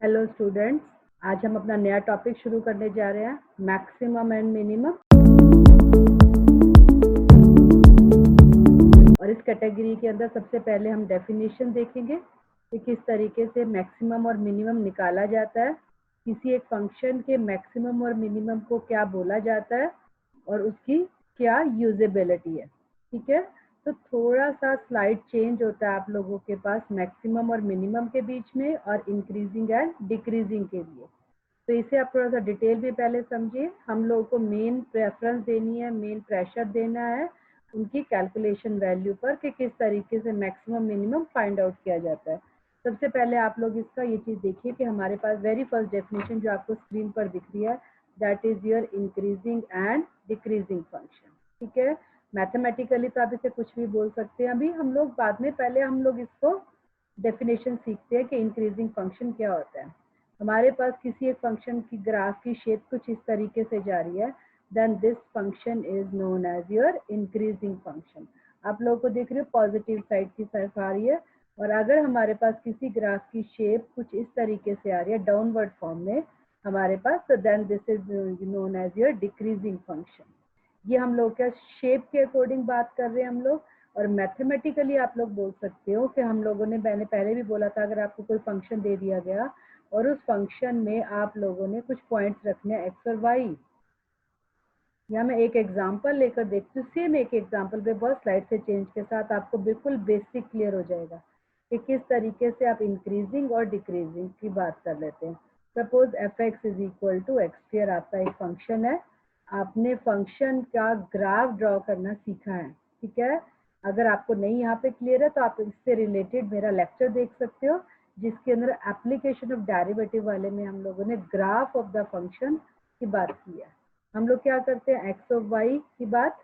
Hello students, आज हम अपना नया टॉपिक शुरू करने जा रहे हैं, मैक्सिमम एंड मिनिमम। और इस कैटेगरी के अंदर सबसे पहले हम डेफिनेशन देखेंगे कि किस तरीके से मैक्सिमम और मिनिमम निकाला जाता है, किसी एक फंक्शन के मैक्सिमम और मिनिमम को क्या बोला जाता है और उसकी क्या यूजेबिलिटी है। ठीक है, तो थोड़ा सा स्लाइड चेंज होता है आप लोगों के पास मैक्सिमम और मिनिमम के बीच में और इंक्रीजिंग एंड डिक्रीजिंग के लिए। तो इसे आप थोड़ा सा डिटेल भी पहले समझिए। हम लोगों को मेन प्रेफरेंस देनी है, मेन प्रेशर देना है उनकी कैलकुलेशन वैल्यू पर कि किस तरीके से मैक्सिमम मिनिमम फाइंड आउट किया जाता है। सबसे पहले आप लोग इसका ये चीज़ देखिए कि हमारे पास वेरी फर्स्ट डेफिनेशन जो आपको स्क्रीन पर दिख रही है, that is your increasing and decreasing function. ठीक है, मैथमेटिकली तो आप इसे कुछ भी बोल सकते हैं। अभी हम लोग बाद में पहले हम लोग इसको डेफिनेशन सीखते हैं कि इंक्रीजिंग फंक्शन क्या होता है। हमारे पास किसी एक फंक्शन की ग्राफ की शेप कुछ इस तरीके से जा रही है, then this function is known as your increasing function. आप लोगों को देख रहे हो पॉजिटिव साइड की तरफ आ रही है, और अगर हमारे पास किसी ग्राफ की शेप कुछ इस तरीके से आ रही है डाउनवर्ड फॉर्म में हमारे पास, तो then this is known as your decreasing function. ये हम लोग क्या शेप के अकॉर्डिंग बात कर रहे हैं हम लोग। और मैथमेटिकली आप लोग बोल सकते हो कि हम लोगों ने, मैंने पहले भी बोला था, अगर आपको कोई फंक्शन दे दिया गया और उस फंक्शन में आप लोगों ने कुछ पॉइंट्स रखने हैं एक्स और वाई, या मैं एक एग्जांपल लेकर देखती हूँ, सेम एक एग्जांपल पे बहुत स्लाइड से चेंज के साथ आपको बिल्कुल बेसिक क्लियर हो जाएगा कि किस तरीके से आप इंक्रीजिंग और डिक्रीजिंग की बात कर लेते हैं। Suppose f x is equal to x square आपका एक फंक्शन है, आपने फंक्शन का ग्राफ ड्रॉ करना सीखा है। ठीक है, अगर आपको नहीं यहाँ पे क्लियर है तो आप इससे रिलेटेड मेरा लेक्चर देख सकते हो, जिसके अंदर एप्लीकेशन ऑफ डेरिवेटिव वाले में हम लोगों ने ग्राफ ऑफ द फंक्शन की बात की है। हम लोग क्या करते हैं, एक्स ऑफ वाई की बात,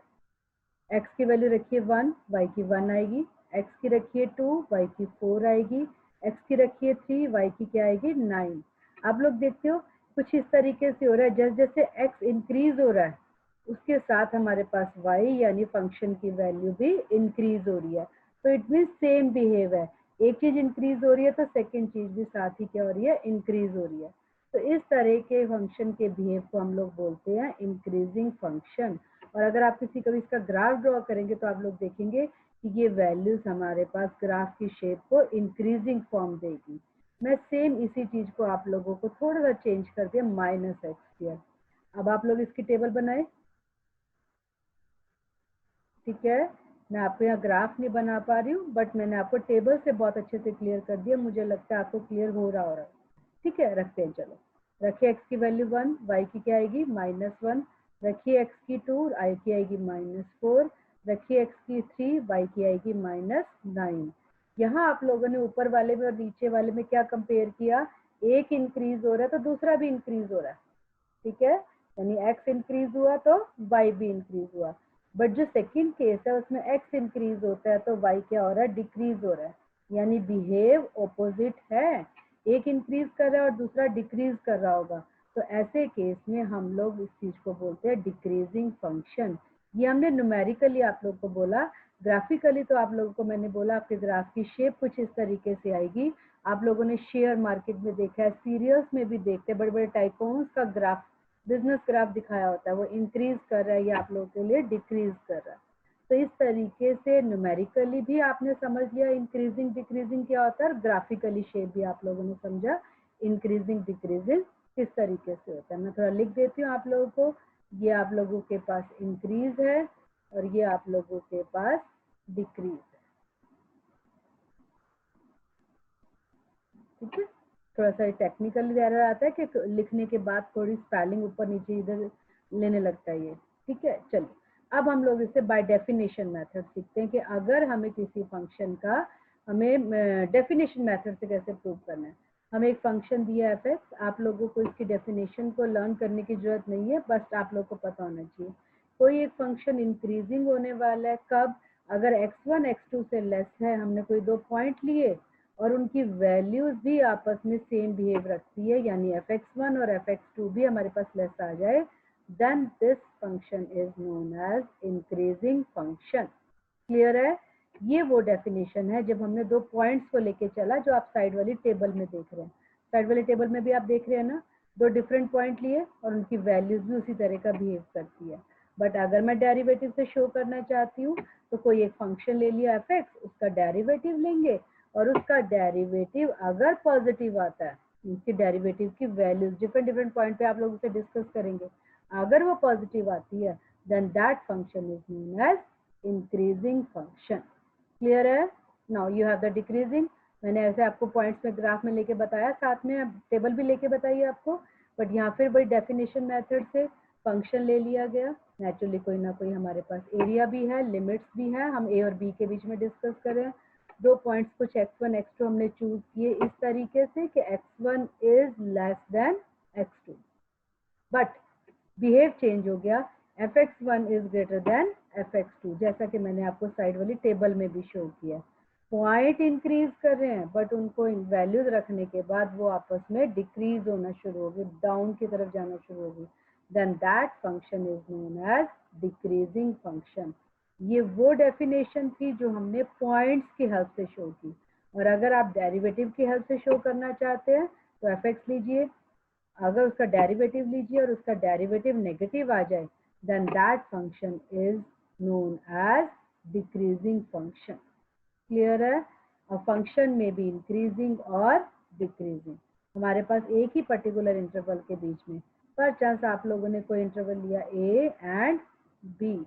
एक्स की वैल्यू रखिए 1, वाई की 1 आएगी, एक्स की रखिए 2, वाई की 4 आएगी, एक्स की रखिए 3, वाई की क्या आएगी 9। आप लोग देखते हो कुछ इस तरीके से हो रहा है, जैसे जैसे एक्स इंक्रीज हो रहा है उसके साथ हमारे पास वाई यानी फंक्शन की वैल्यू भी इंक्रीज हो रही है। तो इट मीन सेम बिहेव है, एक चीज इंक्रीज हो रही है तो सेकेंड चीज भी साथ ही क्या हो रही है, इंक्रीज हो रही है। तो इस तरह के फंक्शन के बिहेव को हम लोग बोलते हैं इंक्रीजिंग फंक्शन। और अगर आप किसी कभी इसका ग्राफ ड्रॉ करेंगे तो आप लोग देखेंगे कि ये वैल्यूज हमारे पास ग्राफ की शेप को इंक्रीजिंग फॉर्म देगी। मैं सेम इसी चीज को आप लोगों को थोड़ा सा चेंज कर दिया, माइनस एक्स स्क्वायर। अब आप लोग इसकी टेबल बनाए। ठीक है, मैं आपको यहाँ ग्राफ नहीं बना पा रही हूँ, बट मैंने आपको टेबल से बहुत अच्छे से क्लियर कर दिया, मुझे लगता है आपको क्लियर हो रहा है। ठीक है, रखते हैं, चलो रखिए एक्स की वैल्यू 1, वाई की क्या आएगी -1, रखिए एक्स की 2, आई की आएगी -4, रखिए एक्स की 3, वाई की आएगी -9। यहाँ आप लोगों ने ऊपर वाले में और नीचे वाले में क्या कंपेयर किया, एक इंक्रीज हो रहा है तो दूसरा भी इंक्रीज हो रहा है। ठीक है, यानी एक्स इंक्रीज हुआ तो वाई भी इंक्रीज हुआ। बट जो सेकंड केस है उसमें एक्स इंक्रीज होता है तो वाई क्या हो रहा है, डिक्रीज हो रहा है, यानी बिहेव ऑपोजिट है। एक इंक्रीज कर रहा है और दूसरा डिक्रीज कर रहा होगा, तो ऐसे केस में हम लोग इस चीज को बोलते हैं डिक्रीजिंग फंक्शन। ये हमने न्यूमेरिकली आप लोग को बोला। ग्राफिकली तो आप लोगों को मैंने बोला आपके ग्राफ की शेप कुछ इस तरीके से आएगी। आप लोगों ने शेयर मार्केट में देखा है, सीरियल्स में भी देखते हैं, बड़े बड़े टाइकोन्स का ग्राफ, बिजनेस ग्राफ दिखाया होता है, वो इंक्रीज कर रहा है या आप लोगों के लिए डिक्रीज कर रहा है। तो इस तरीके से न्यूमेरिकली भी आपने समझ लिया इंक्रीजिंग डिक्रीजिंग क्या होता है, और ग्राफिकली शेप भी आप लोगों ने समझा इंक्रीजिंग डिक्रीजिंग किस तरीके से होता है। मैं थोड़ा लिख देती हूँ आप लोगों को, ये आप लोगों के पास इंक्रीज है और ये आप लोगों के पास डिक्रीज है। ठीक है, थोड़ा सा टेक्निकल एरर आता है कि लिखने के बाद थोड़ी स्पेलिंग ऊपर नीचे इधर लेने लगता है ये। ठीक है, चलिए अब हम लोग इससे बाय डेफिनेशन मेथड सीखते हैं कि अगर हमें किसी फंक्शन का, हमें डेफिनेशन मेथड से कैसे प्रूव करना है। हमें एक फंक्शन दिया एफ एक्स, आप लोगों को इसकी डेफिनेशन को लर्न करने की जरूरत नहीं है, बस आप लोग को पता होना चाहिए कोई एक फंक्शन इंक्रीजिंग होने वाला है कब, अगर x1 x2 से लेस है, हमने कोई दो पॉइंट लिए और उनकी वैल्यूज भी आपस में सेम बिहेव रखती है, यानी fx1 और fx2 भी हमारे पास लेस आ जाए, then this function is known as increasing function. Clear है, ये वो डेफिनेशन है जब हमने दो पॉइंट्स को लेके चला जो आप साइड वाली टेबल में देख रहे हैं। साइड वाले टेबल में भी आप देख रहे हैं ना, 2 डिफरेंट पॉइंट लिए और उनकी वैल्यूज भी उसी तरह का बिहेव करती है। बट अगर मैं डेरिवेटिव से शो करना चाहती हूँ तो कोई एक फंक्शन ले लिया f(x), उसका डेरिवेटिव लेंगे और उसका डेरिवेटिव अगर पॉजिटिव आता है, उसके डेरिवेटिव की वैल्यूज डिफरेंट पॉइंट पे आप लोग उसे डिस्कस करेंगे, अगर वो पॉजिटिव आती है then that function is known as increasing function. Clear है? Now you have the decreasing. मैंने ऐसे आपको पॉइंट्स में ग्राफ में लेके बताया, साथ में टेबल भी लेके बताइए आपको, बट यहाँ फिर वही डेफिनेशन मेथड से फंक्शन ले लिया गया। नेचुरली कोई ना कोई हमारे पास एरिया भी है, लिमिट्स भी है, हम ए और बी के बीच में डिस्कस करें। 2 पॉइंट्स कुछ x1 x2 हमने चूज किए इस तरीके से कि x1 is less than x2, but behave change हो गया, fx1 is greater then fx2, जैसा कि मैंने आपको साइड वाली टेबल में भी शो किया। पॉइंट इंक्रीज कर रहे हैं बट उनको वैल्यूज रखने के बाद वो आपस में डिक्रीज होना शुरू होगी, डाउन की तरफ जाना शुरू होगी, then that function is known as decreasing function. ये वो डेफिनेशन थी जो हमने पॉइंट्स की हेल्प से शो की। और अगर आप डेरिवेटिव की हेल्प से शो करना चाहते हैं तो fx लीजिए, अगर उसका डेरिवेटिव लीजिए और उसका डेरिवेटिव नेगेटिव आ जाए then that function is known as decreasing function. Clear है? और फंक्शन में भी इंक्रीजिंग और डिक्रीजिंग, हमारे पास एक ही पर्टिकुलर इंटरवल के बीच में, पर चांस आप लोगों ने कोई इंटरवल लिया a एंड b,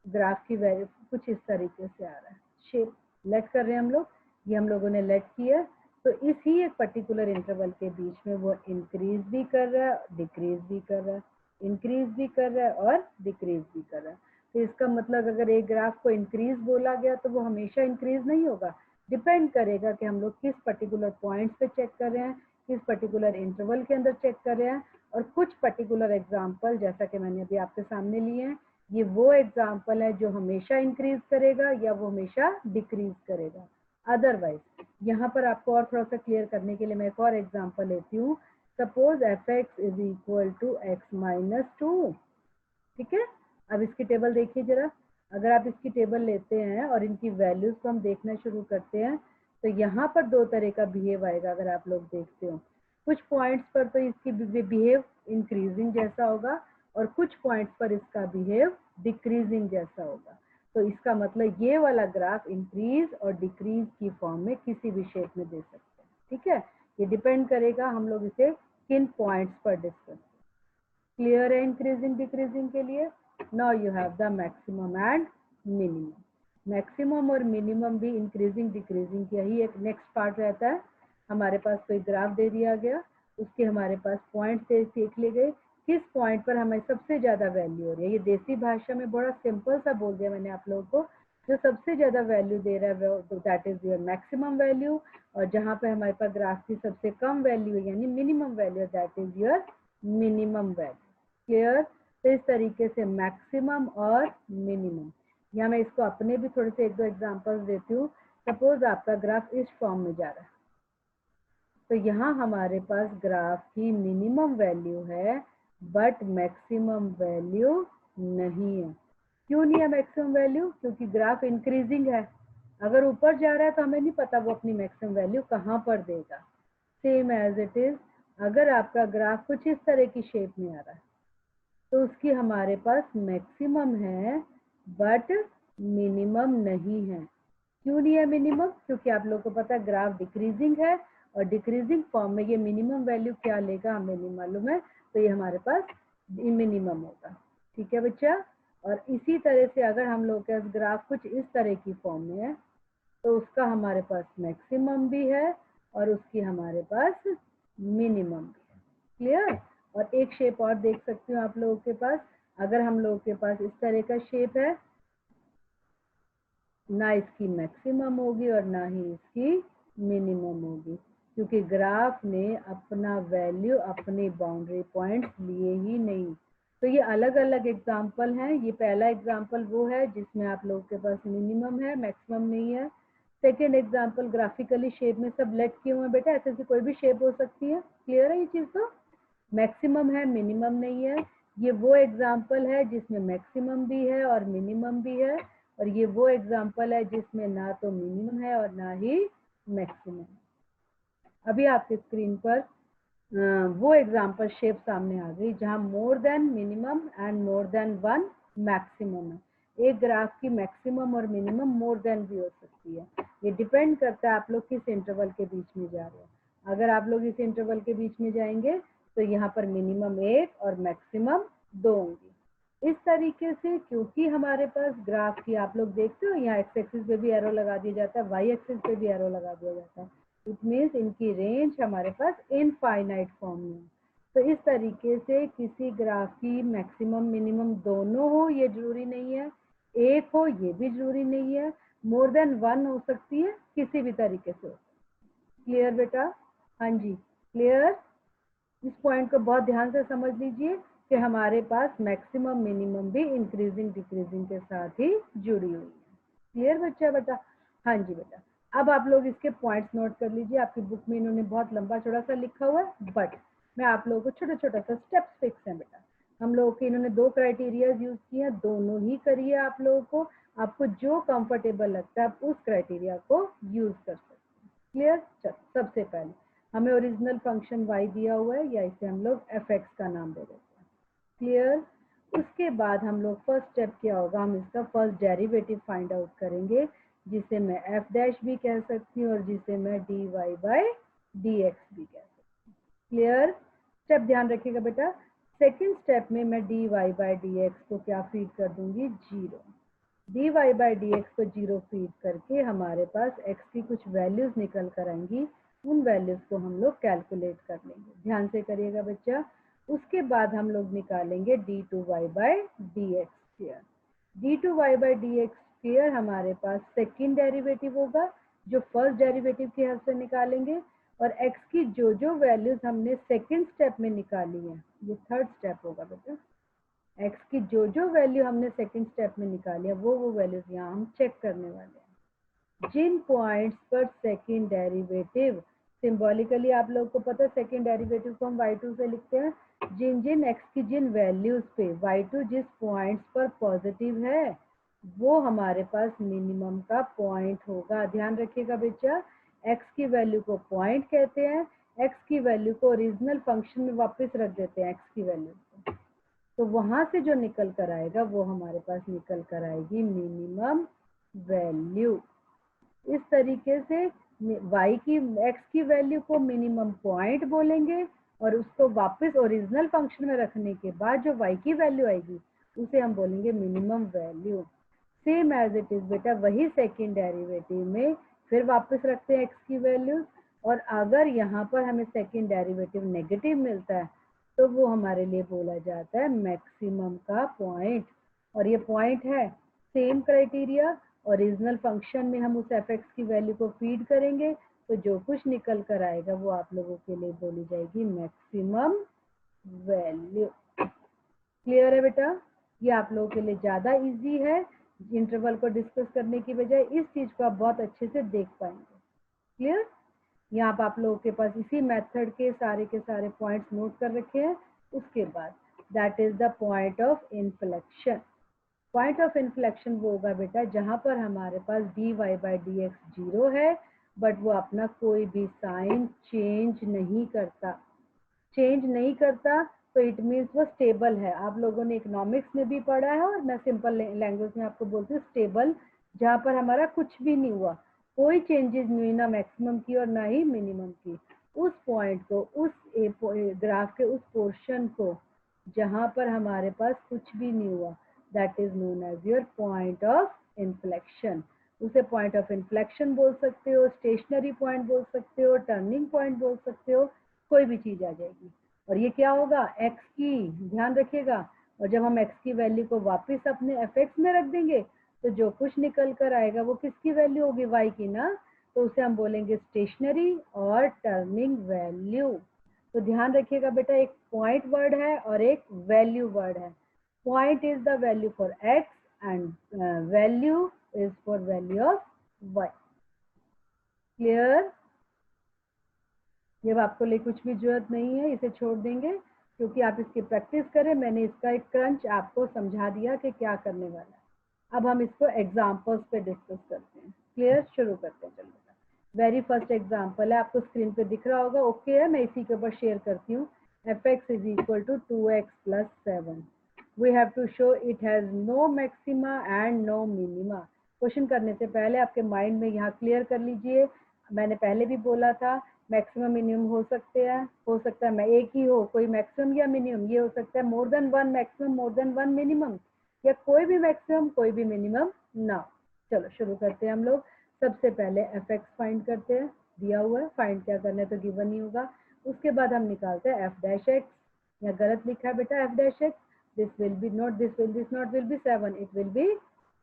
ग्राफ की वैल्यू कुछ इस तरीके से आ रहा है, शेप लेट कर रहे हैं हम लोग, ये हम लोगों ने लेट किया, तो इसी एक पर्टिकुलर इंटरवल के बीच में वो इंक्रीज भी कर रहा है, डिक्रीज भी कर रहा है, इंक्रीज भी कर रहा है और डिक्रीज भी कर रहा है। तो इसका मतलब अगर एक ग्राफ को इंक्रीज बोला गया तो वो हमेशा इंक्रीज नहीं होगा, डिपेंड करेगा कि हम लोग किस पर्टिकुलर पॉइंट पे चेक कर रहे हैं, किस पर्टिकुलर इंटरवल के अंदर चेक कर रहे हैं। और कुछ पर्टिकुलर एग्जाम्पल जैसा कि मैंने अभी आपके सामने लिए हैं, ये वो एग्जाम्पल है जो हमेशा इंक्रीज करेगा या वो हमेशा डिक्रीज करेगा। अदरवाइज यहाँ पर आपको और थोड़ा सा क्लियर करने के लिए मैं एक और एग्जाम्पल लेती हूँ। Suppose fx is equal to x minus 2, ठीक है? अब इसकी टेबल देखिए जरा, अगर आप इसकी टेबल लेते हैं और इनकी वैल्यूज को हम देखना शुरू करते हैं तो यहाँ पर 2 तरह का बिहेव आएगा। अगर आप लोग देखते हो कुछ पॉइंट्स पर तो इसकी बिहेव इंक्रीजिंग जैसा होगा और कुछ पॉइंट्स पर इसका बिहेव डिक्रीजिंग जैसा होगा। तो इसका मतलब ये वाला ग्राफ इंक्रीज और डिक्रीज की फॉर्म में किसी भी शेप में दे सकते हैं, ठीक है? ये डिपेंड करेगा हम लोग इसे किन पॉइंट्स पर डिस्कस। क्लियर है इंक्रीजिंग डिक्रीजिंग के लिए? Now you have the maximum and minimum. Maximum और मिनिमम भी इंक्रीजिंग डिक्रीजिंग का ही एक नेक्स्ट पार्ट रहता है। हमारे पास कोई ग्राफ दे दिया गया, उसके हमारे पास पॉइंट देख लिए गए, किस पॉइंट पर हमें सबसे ज्यादा वैल्यू हो रही है। ये देसी भाषा में बड़ा सिंपल सा बोल दिया मैंने आप लोगों को, जो सबसे ज्यादा वैल्यू दे रहा है वो that is your maximum value, और जहाँ पे हमारे पास ग्राफ की सबसे कम वैल्यू है यानी minimum value, that is your minimum value. Clear? तो इस तरीके से मैक्सिमम और मिनिमम, या मैं इसको अपने भी थोड़े से 1-2 एग्जांपल्स देती हूँ। सपोज आपका ग्राफ इस फॉर्म में जा रहा है, तो यहाँ हमारे पास ग्राफ की मिनिमम वैल्यू है बट मैक्सिमम वैल्यू नहीं है। क्यों नहीं है मैक्सिमम वैल्यू? क्योंकि ग्राफ इंक्रीजिंग है, अगर ऊपर जा रहा है तो हमें नहीं पता वो अपनी मैक्सिमम वैल्यू कहाँ पर देगा। सेम एज इट इज, अगर आपका ग्राफ कुछ इस तरह की शेप में आ रहा है तो उसकी हमारे पास मैक्सिमम है बट मिनिमम नहीं है। क्यों नहीं है मिनिमम? क्योंकि आप लोगों को पता है ग्राफ डिक्रीजिंग है और डिक्रीजिंग फॉर्म में ये मिनिमम वैल्यू क्या लेगा हमें नहीं मालूम है, तो ये हमारे पास मिनिमम होगा। ठीक है बच्चा? और इसी तरह से अगर हम लोग का ग्राफ कुछ इस तरह की फॉर्म में है तो उसका हमारे पास मैक्सिमम भी है और उसकी हमारे पास मिनिमम भी है। क्लियर? और एक शेप और देख सकती हूँ आप लोगों के पास, अगर हम लोगों के पास इस तरह का शेप है, ना इसकी मैक्सिमम होगी और ना ही इसकी मिनिमम होगी, क्योंकि ग्राफ ने अपना वैल्यू अपने बाउंड्री पॉइंट्स लिए ही नहीं। तो ये अलग अलग एग्जाम्पल हैं। ये पहला एग्जाम्पल वो है जिसमें आप लोगों के पास मिनिमम है, मैक्सिमम नहीं है। सेकेंड एग्जाम्पल ग्राफिकली शेप में सब लेट किए हुए बेटा, ऐसे कोई भी शेप हो सकती है। क्लियर है ये चीज? तो मैक्सिमम है, मिनिमम नहीं है। ये वो एग्जाम्पल है जिसमें मैक्सिमम भी है और मिनिमम भी है, और ये वो एग्जाम्पल है जिसमें ना तो मिनिमम है और ना ही मैक्सिमम। अभी आपके स्क्रीन पर वो एग्जाम्पल शेप सामने आ गई जहां more than minimum and more than one maximum है। एक ग्राफ की मैक्सिमम और मिनिमम मोर देन भी हो सकती है। ये डिपेंड करता है आप लोग किस इंटरवल के बीच में जा रहे हो। अगर आप लोग इस इंटरवल के बीच में जाएंगे तो यहाँ पर मिनिमम 1 और मैक्सिमम 2 होंगी। इस तरीके से क्योंकि हमारे पास ग्राफ की आप लोग देखते हो यहाँ एक्स एक्सिस पे भी एरो लगा दिया जाता है, वाई एक्सिस पे भी एरो लगा दिया जाता है। इट मीन्स इनकी रेंज हमारे पास इनफाइनाइट फॉर्म में है। तो इस तरीके से किसी ग्राफ की मैक्सिमम मिनिमम दोनों हो ये जरूरी नहीं है, एक हो ये भी जरूरी नहीं है, मोर देन वन हो सकती है, किसी भी तरीके से हो। क्लियर बेटा? हाँ जी क्लियर। इस पॉइंट को बहुत ध्यान से समझ लीजिए कि हमारे पास मैक्सिमम मिनिमम भी इंक्रीजिंग डिक्रीजिंग के साथ ही जुड़ी हुई है। क्लियर बच्चा बेटा? हाँ जी बेटा। अब आप लोग इसके पॉइंट्स नोट कर लीजिए। आपकी बुक में इन्होंने बहुत लंबा चौड़ा सा लिखा हुआ है, बट मैं आप लोगों को छोटा छोटा सा स्टेप्स फिक्स है बेटा। हम लोगों के इन्होंने 2 क्राइटेरिया यूज किए हैं, दोनों ही करिए आप लोगों को। आपको जो कंफर्टेबल लगता है आप उस क्राइटेरिया को यूज कर सकते हैं। क्लियर? चलो सबसे पहले हमें ओरिजिनल फंक्शन y दिया हुआ है, या इसे हम लोग fx का नाम दे देते हैं। क्लियर? उसके बाद हम लोग फर्स्ट स्टेप क्या होगा, हम इसका फर्स्ट डेरिवेटिव फाइंड आउट करेंगे, जिसे मैं f डैश भी कह सकती हूँ और जिसे मैं dy बाई dx भी कह सकती हूँ। क्लियर? स्टेप ध्यान रखिएगा बेटा। सेकेंड स्टेप में मैं dy बाई dx को क्या फीड कर दूंगी, 0। dy बाई dx को 0 फीड करके हमारे पास x की कुछ वैल्यूज निकल कर आएंगी। उन वैल्यूज को हम लोग कैलकुलेट कर लेंगे। ध्यान से करिएगा बच्चा। उसके बाद हम लोग निकालेंगे d2y by dx square. d2y by dx square हमारे पास सेकेंड डेरिवेटिव होगा जो फर्स्ट डेरिवेटिव की हेल्प से निकालेंगे, और x की जो जो वैल्यूज हमने सेकेंड स्टेप में निकाली है, ये थर्ड स्टेप होगा बेटा। x की जो जो वैल्यू हमने सेकंड स्टेप में निकाली है वो वैल्यूज यहाँ हम चेक करने वाले हैं। जिन पॉइंट्स पर सेकंड डेरिवेटिव, सिंबॉलिकली आप लोग को पता है सेकंड डेरिवेटिव को हम y2 से लिखते हैं, जिन जिन x की जिन वैल्यूज पे y2 जिस पॉइंट्स पर पॉजिटिव है वो हमारे पास मिनिमम का पॉइंट होगा। ध्यान रखिएगा बच्चा, x की वैल्यू को पॉइंट कहते हैं, x की वैल्यू को ओरिजिनल फंक्शन में वापस रख देते हैं x की वैल्यू को, तो वहां से जो निकल कर आएगा वो हमारे पास निकल कर आएगी मिनिमम वैल्यू। इस तरीके से y की x की वैल्यू को मिनिमम पॉइंट बोलेंगे और उसको वापस ओरिजिनल फंक्शन में रखने के बाद जो y की वैल्यू आएगी उसे हम बोलेंगे minimum value. Same as it is बेटा, वही सेकेंड डेरिवेटिव में फिर वापस रखते हैं x की वैल्यू, और अगर यहाँ पर हमें सेकेंड डेरिवेटिव नेगेटिव मिलता है तो वो हमारे लिए बोला जाता है मैक्सिमम का पॉइंट। और ये पॉइंट है सेम क्राइटेरिया, ओरिजिनल फंक्शन में हम उस fx की वैल्यू को फीड करेंगे तो जो कुछ निकल कर आएगा वो आप लोगों के लिए बोली जाएगी मैक्सिमम वैल्यू। क्लियर है बेटा? ये आप लोगों के लिए ज्यादा इजी है, इंटरवल को डिस्कस करने की बजाय इस चीज को आप बहुत अच्छे से देख पाएंगे। क्लियर? यहाँ पर आप लोगों के पास इसी मेथड के सारे पॉइंट्स नोट कर रखे हैं। उसके बाद that is the point of inflection. Point of inflection वो होगा बेटा जहां पर हमारे पास dy बाई dx 0 है, बट वो अपना कोई भी साइन चेंज नहीं करता, तो इट मीन्स वो स्टेबल है। आप लोगों ने इकोनॉमिक्स में भी पढ़ा है और मैं सिंपल लैंग्वेज में आपको बोलती हूँ स्टेबल, जहाँ पर हमारा कुछ भी नहीं हुआ, कोई चेंजेस नहीं हुई ना मैक्सिमम की और ना ही मिनिमम की। उस पॉइंट को, उस ग्राफ के उस पोर्शन को जहां पर हमारे पास कुछ भी नहीं हुआ, that is known as your point of inflection. उसे पॉइंट ऑफ इन्फ्लेक्शन बोल सकते हो, स्टेशनरी पॉइंट बोल सकते हो, टर्निंग पॉइंट बोल सकते हो, कोई भी चीज आ जाएगी। और ये क्या होगा, x की, ध्यान रखिएगा, और जब हम x की वैल्यू को वापस अपने fx में रख देंगे तो जो कुछ निकल कर आएगा वो किसकी वैल्यू होगी, y की ना, तो उसे हम बोलेंगे स्टेशनरी और टर्निंग वैल्यू। तो ध्यान रखिएगा बेटा, एक पॉइंट वर्ड है और एक वैल्यू वर्ड है। Point is the value for x and value is for value of y। Clear? जब आपको लिए कुछ भी जरूरत नहीं है, इसे छोड़ देंगे क्योंकि आप इसकी प्रैक्टिस करें। मैंने इसका एक क्रंच आपको समझा दिया कि क्या करने वाला है। अब हम इसको एग्जाम्पल्स पे डिस्कस करते हैं। क्लियर? शुरू करते हैं। चलो वेरी फर्स्ट एग्जाम्पल है, आपको स्क्रीन पे दिख रहा होगा, ओके है, मैं इसी के ऊपर शेयर करती हूँ। fx is equal to 2x plus 7। We have to show it has no maxima and no minima. Question करने से पहले आपके माइंड में यहाँ क्लियर कर लीजिए, मैंने पहले भी बोला था मैक्सिमम मिनिमम हो सकते हैं, हो सकता है मैं एक ही हो, कोई मैक्सिमम या मिनिमम, ये हो सकता है more than one maximum more than one minimum, या कोई भी मैक्सिमम कोई भी मिनिमम ना। चलो शुरू करते हैं हम लोग। सबसे पहले fx फाइंड करते हैं, दिया हुआ है, फाइंड क्या करना है तो गिवन ही होगा। उसके बाद हम निकालते हैं f डैश x, या गलत लिखा है बेटा f dash x, this will be not this not will be 7, it will be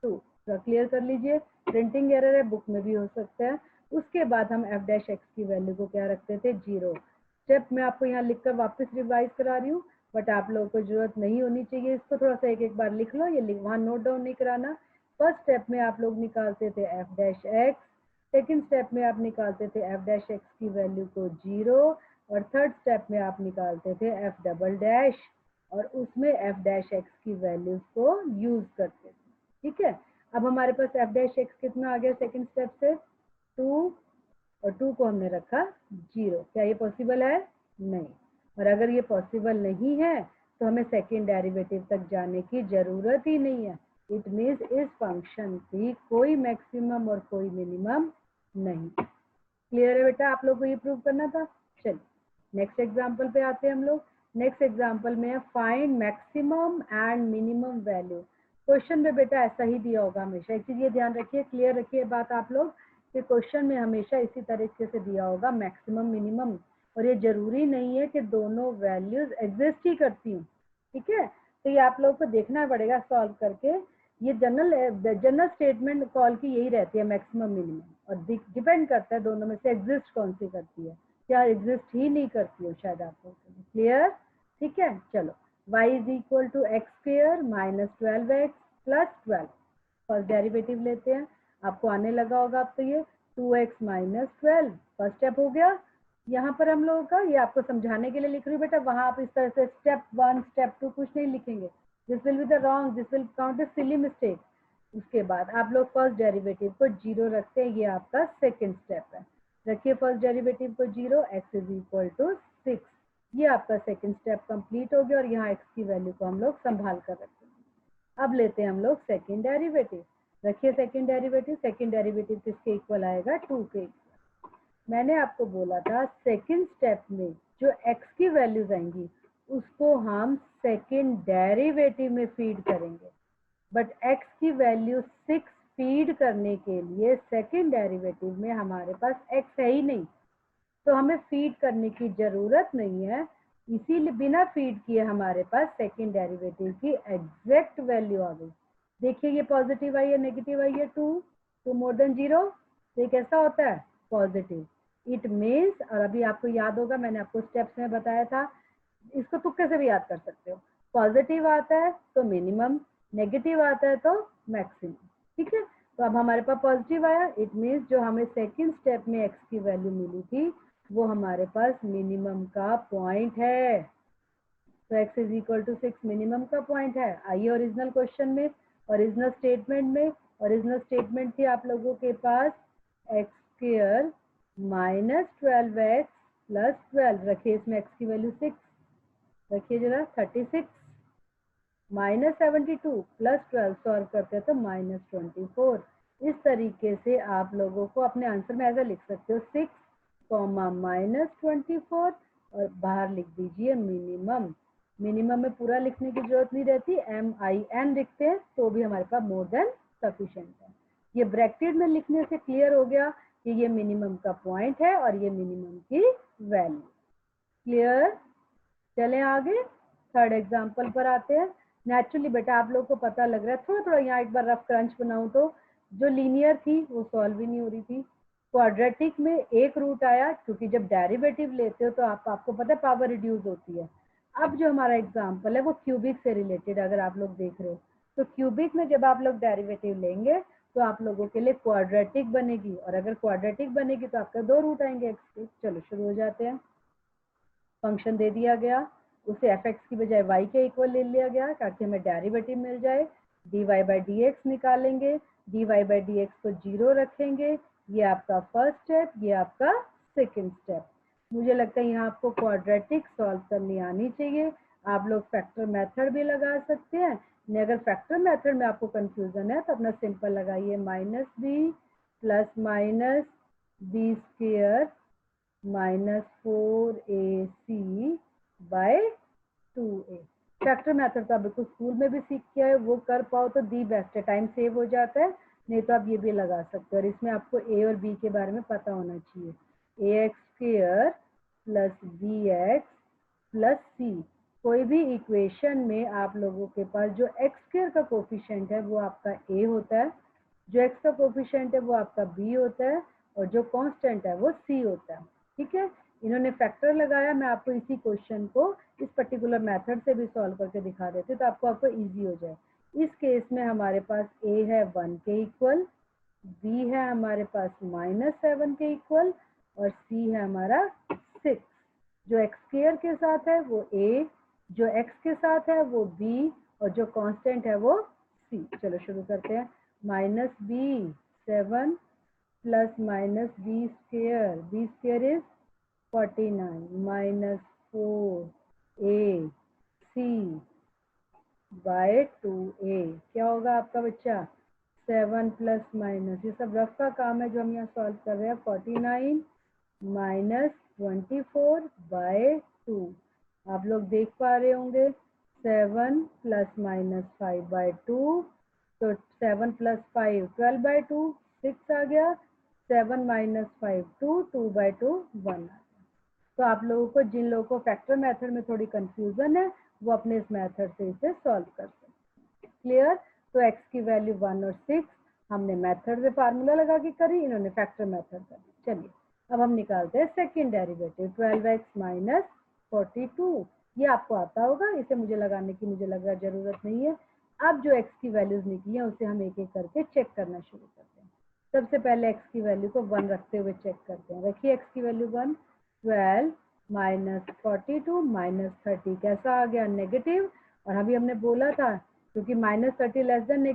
2। Clear कर लीजिए, प्रिंटिंग एरर है, बुक में भी हो सकता है। उसके बाद हम f डैश x की वैल्यू को क्या रखते थे 0। स्टेप मैं आपको यहाँ लिखकर वापस रिवाइज करा रही हूँ, बट आप लोगों को जरूरत नहीं होनी चाहिए, इसको थोड़ा सा एक एक बार लिख लो, ये वहाँ नोट डाउन नहीं कराना। फर्स्ट स्टेप में आप लोग निकालते थे f dash x, second step में आप निकालते थे f डैश x की वैल्यू को 0, और थर्ड स्टेप में आप निकालते थे f डबल डैश, और उसमें f डैश x की वैल्यूज को यूज करते थे। ठीक है, अब हमारे पास f डैश x कितना आ गया सेकेंड स्टेप से 2, और 2 को हमने रखा 0। क्या ये पॉसिबल है? नहीं। और अगर ये पॉसिबल नहीं है तो हमें सेकेंड डेरिवेटिव तक जाने की जरूरत ही नहीं है। इट मीन्स इस फंक्शन की कोई मैक्सिमम और कोई मिनिमम नहीं। क्लियर है बेटा, आप लोग को ये प्रूव करना था। चलिए नेक्स्ट एग्जांपल पे आते हैं हम लोग। नेक्स्ट एग्जांपल में find maximum and minimum value. Question में बेटा ऐसा ही दिया होगा हमेशा, एक चीज ये ध्यान रखिए, क्लियर रखिए बात आप लोग, कि क्वेश्चन में हमेशा इसी तरीके से दिया होगा मैक्सिमम मिनिमम, और ये जरूरी नहीं है कि दोनों वैल्यूज एग्जिस्ट ही करती हूँ। ठीक है, तो ये आप लोग को देखना पड़ेगा सॉल्व करके। ये जनरल स्टेटमेंट कॉल की यही रहती है मैक्सिमम मिनिमम, और डिपेंड करता है दोनों में से एग्जिस्ट कौन सी करती है, क्या एग्जिस्ट ही नहीं करती हो शायद आप लोग। क्लियर? ठीक है, चलो y is equal to x square minus 12x plus 12। First derivative लेते हैं, आपको आने लगा होगा अब तो ये 2x माइनस 12 फर्स्ट स्टेप हो गया। यहाँ पर हम लोगों का, ये आपको समझाने के लिए लिख रही हूँ बेटा, वहां आप इस तरह से स्टेप 1 स्टेप 2 कुछ नहीं लिखेंगे, this will be the wrong, this will count A silly mistake. उसके बाद आप लोग फर्स्ट डेरिवेटिव को 0 रखते हैं, ये आपका सेकेंड स्टेप है। रखिए फर्स्ट डेरिवेटिव को 0, x इज इक्वल टू 6। ये आपका सेकेंड स्टेप कंप्लीट हो गया, और यहाँ x की वैल्यू को हम लोग संभाल कर रखते हैं। अब लेते हैं हम लोग सेकेंड डेरिवेटिव। रखिए सेकेंड डेरिवेटिव किसके इक्वल आएगा 2 के। मैंने आपको बोला था सेकेंड स्टेप में जो x की वैल्यूज आएंगी उसको हम सेकेंड डेरिवेटिव में फीड करेंगे, बट x की वैल्यू 6 फीड करने के लिए सेकेंड डेरिवेटिव में हमारे पास x है ही नहीं, तो हमें फीड करने की जरूरत नहीं है। इसीलिए बिना फीड किए हमारे पास सेकेंड डेरिवेटिव की एग्जैक्ट वैल्यू आ गई। देखिए ये पॉजिटिव आई है नेगेटिव आई है, 2 मोर देन 0, तो ये कैसा होता है पॉजिटिव। इट मीन्स, और अभी आपको याद होगा मैंने आपको स्टेप्स में बताया था, इसको तुक्के से भी याद कर सकते हो, पॉजिटिव आता है तो मिनिमम, नेगेटिव आता है तो मैक्सिमम। ठीक है, तो अब हमारे पास पॉजिटिव आया, इट मीन्स जो हमें सेकेंड स्टेप में x की वैल्यू मिली थी वो हमारे पास मिनिमम का पॉइंट है। तो x is equal to 6 minimum का पॉइंट है। आइए ओरिजिनल क्वेश्चन में, ओरिजिनल स्टेटमेंट थी आप लोगों के पास x square minus 12x plus 12। रखिए इसमें x की वैल्यू 6, रखिए जरा 36 माइनस 72 प्लस 12 सॉल्व करते हैं तो माइनस 24। इस तरीके से आप लोगों को अपने आंसर में ऐसा लिख सकते हो 6 कॉमा माइनस 24, और बाहर लिख दीजिए मिनिमम। मिनिमम में पूरा लिखने की जरूरत नहीं रहती, MIN लिखते हैं तो भी हमारे पास मोर देन सफिशिएंट है। ये ब्रैकेट में लिखने से क्लियर हो गया कि ये मिनिमम का पॉइंट है और ये मिनिमम की वैल्यू। क्लियर? चलें आगे, थर्ड एग्जाम्पल पर आते हैं। नेचुरली बेटा आप लोग को पता लग रहा है, थोड़ा थोड़ा यहाँ एक बार रफ क्रंच बनाऊं तो जो लीनियर थी वो सॉल्व ही नहीं हो रही थी। क्वाड्रेटिक में एक रूट आया, क्योंकि जब डेरिवेटिव लेते हो तो आपको पता है पावर रिड्यूस होती है। अब जो हमारा एग्जाम्पल है वो क्यूबिक से रिलेटेड, अगर आप लोग देख रहे हो तो क्यूबिक में जब आप लोग डेरिवेटिव लेंगे तो आप लोगों के लिए क्वाड्रेटिक बनेगी, और अगर क्वाड्रेटिक बनेगी तो आपका 2 रूट आएंगे एक्स के। चलो शुरू हो जाते हैं। फंक्शन दे दिया गया, उसे fx की बजाय y के इक्वल ले लिया गया ताकि हमें डेरिवेटिव मिल जाए। dy बाई डी एक्स निकालेंगे, dy बाई डी एक्स को 0 रखेंगे, ये आपका फर्स्ट स्टेप, ये आपका सेकंड स्टेप। मुझे लगता है यहाँ आपको क्वाड्रेटिक सॉल्व करनी आनी चाहिए। आप लोग फैक्टर मेथड भी लगा सकते हैं, नहीं अगर फैक्टर मेथड में आपको कंफ्यूजन है तो अपना सिंपल लगाइए minus b plus minus b square minus 4ac by 2a। Factor method तो आप बिल्कुल स्कूल में भी सीख के आए, वो कर पाओ तो दी बेस्ट है, टाइम सेव हो जाता है। नहीं तो आप ये भी लगा सकते हो, और इसमें आपको a और b के बारे में पता होना चाहिए। ax square plus bx plus c। कोई भी इक्वेशन में आप लोगों के पास जो x स्क्वायर का कोफिशिएंट है वो आपका a होता है, जो x का कोफिशिएंट है वो आपका b होता है, और जो कांस्टेंट है वो c होता है। ठीक है, इन्होंने फैक्टर लगाया। मैं आपको इसी क्वेश्चन को इस पर्टिकुलर मेथड से भी सॉल्व करके दिखा देती तो आपको इजी हो जाए। इस केस में हमारे पास a है 1 के इक्वल, b है हमारे पास -7 के इक्वल, और c है हमारा 6। जो x स्क्वायर के साथ है वो a, जो x के साथ है वो b, और जो कांस्टेंट है वो c। चलो शुरू करते हैं। -b7 plus minus b square is 49 -4ac by 2a। क्या होगा आपका बच्चा? 7 प्लस माइनस, ये सब रफ का काम है जो हम यहाँ सॉल्व कर रहे हैं। 49 माइनस 24 बाय 2। आप लोग देख पा रहे होंगे 7 प्लस माइनस 5 बाय 2, तो 7 प्लस 5 12 बाय 2 6 आ गया। 7 माइनस 5 2, 2 बाय 2 1 आ गया। तो आप लोगों को, जिन लोगों को फैक्टर मेथड में थोड़ी कंफ्यूजन है, वो अपने इस मेथड से इसे सॉल्व कर सकते हैं। क्लियर? तो x की वैल्यू 1 और 6 हमने मेथड से फार्मूला लगा के करी, इन्होंने फैक्टर मेथड कर दी। चलिए अब हम निकालते हैं सेकंड डेरिवेटिव। 12x माइनस 42, ये आपको आता होगा, इसे मुझे लगाने की मुझे लग रहा जरूरत नहीं है। अब जो x की वैल्यूज निकली है उसे हम एक एक करके चेक करना शुरू करते हैं। सबसे पहले x की वैल्यू को 1 रखते हुए चेक करते हैं। रखिए x की वैल्यू 1। 12 माइनस 42 माइनस 30 कैसा आ गया? नेगेटिव। और अभी हमने बोला था क्योंकि -30 लेस देन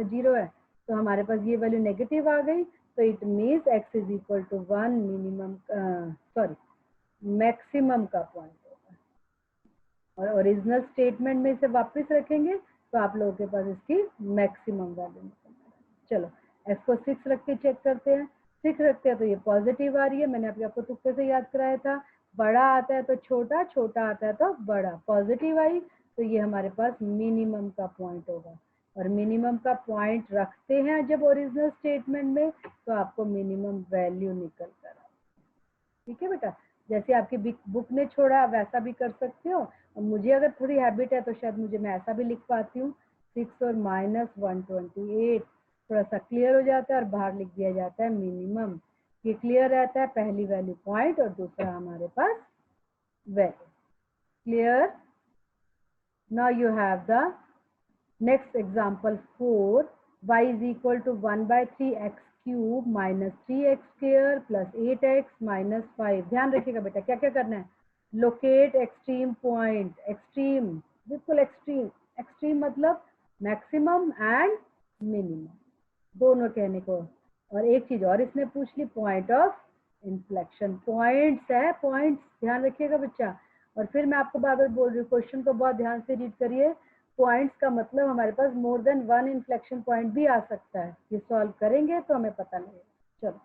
जीरो है तो हमारे पास ये वैल्यू नेगेटिव आ गई, तो it means x is equal to 1 minimum, sorry maximum का पॉइंट होगा। और ओरिजिनल स्टेटमेंट में इसे वापस रखेंगे तो आप लोगों के पास इसकी मैक्सिमम वैल्यू निकल। चलो x को 6 रख के चेक करते हैं। 6 रखते हैं तो ये पॉजिटिव आ रही है, मैंने आपको तुक्के से याद कराया था। बड़ा आता है तो छोटा, छोटा आता है तो बड़ा, पॉजिटिव आई तो ये हमारे पास मिनिमम का पॉइंट होगा। और मिनिमम का पॉइंट रखते हैं जब ओरिजिनल स्टेटमेंट में तो आपको मिनिमम वैल्यू निकल कर आए। ठीक है बेटा, जैसे आपकी बुक ने छोड़ा वैसा भी कर सकते हो। और मुझे अगर थोड़ी हैबिट है तो शायद मैं ऐसा भी लिख पाती हूँ, 6 और -128, थोड़ा सा क्लियर हो जाता है और बाहर लिख दिया जाता है मिनिमम। ये क्लियर रहता है, पहली वैल्यू पॉइंट और दूसरा हमारे पास value. Clear? Now you have the next example 4। y is equal to 1 by 3x cube minus 3x square plus 8x minus 5। ध्यान रखिएगा बेटा, क्या क्या करना है? Locate extreme point. एक्सट्रीम, बिल्कुल एक्सट्रीम। एक्सट्रीम मतलब मैक्सिमम एंड मिनिमम दोनों कहने को। और एक चीज और इसने पूछ ली, पॉइंट ऑफ इन्फ्लेक्शन। पॉइंट्स है, पॉइंट्स, ध्यान रखिएगा बच्चा। और फिर मैं आपको बार बार बोल रही हूँ, क्वेश्चन को बहुत ध्यान से रीड करिए। पॉइंट्स का मतलब हमारे पास मोर देन 1 इन्फ्लेक्शन पॉइंट भी आ सकता है। ये सॉल्व करेंगे तो हमें पता लगेगा। चलो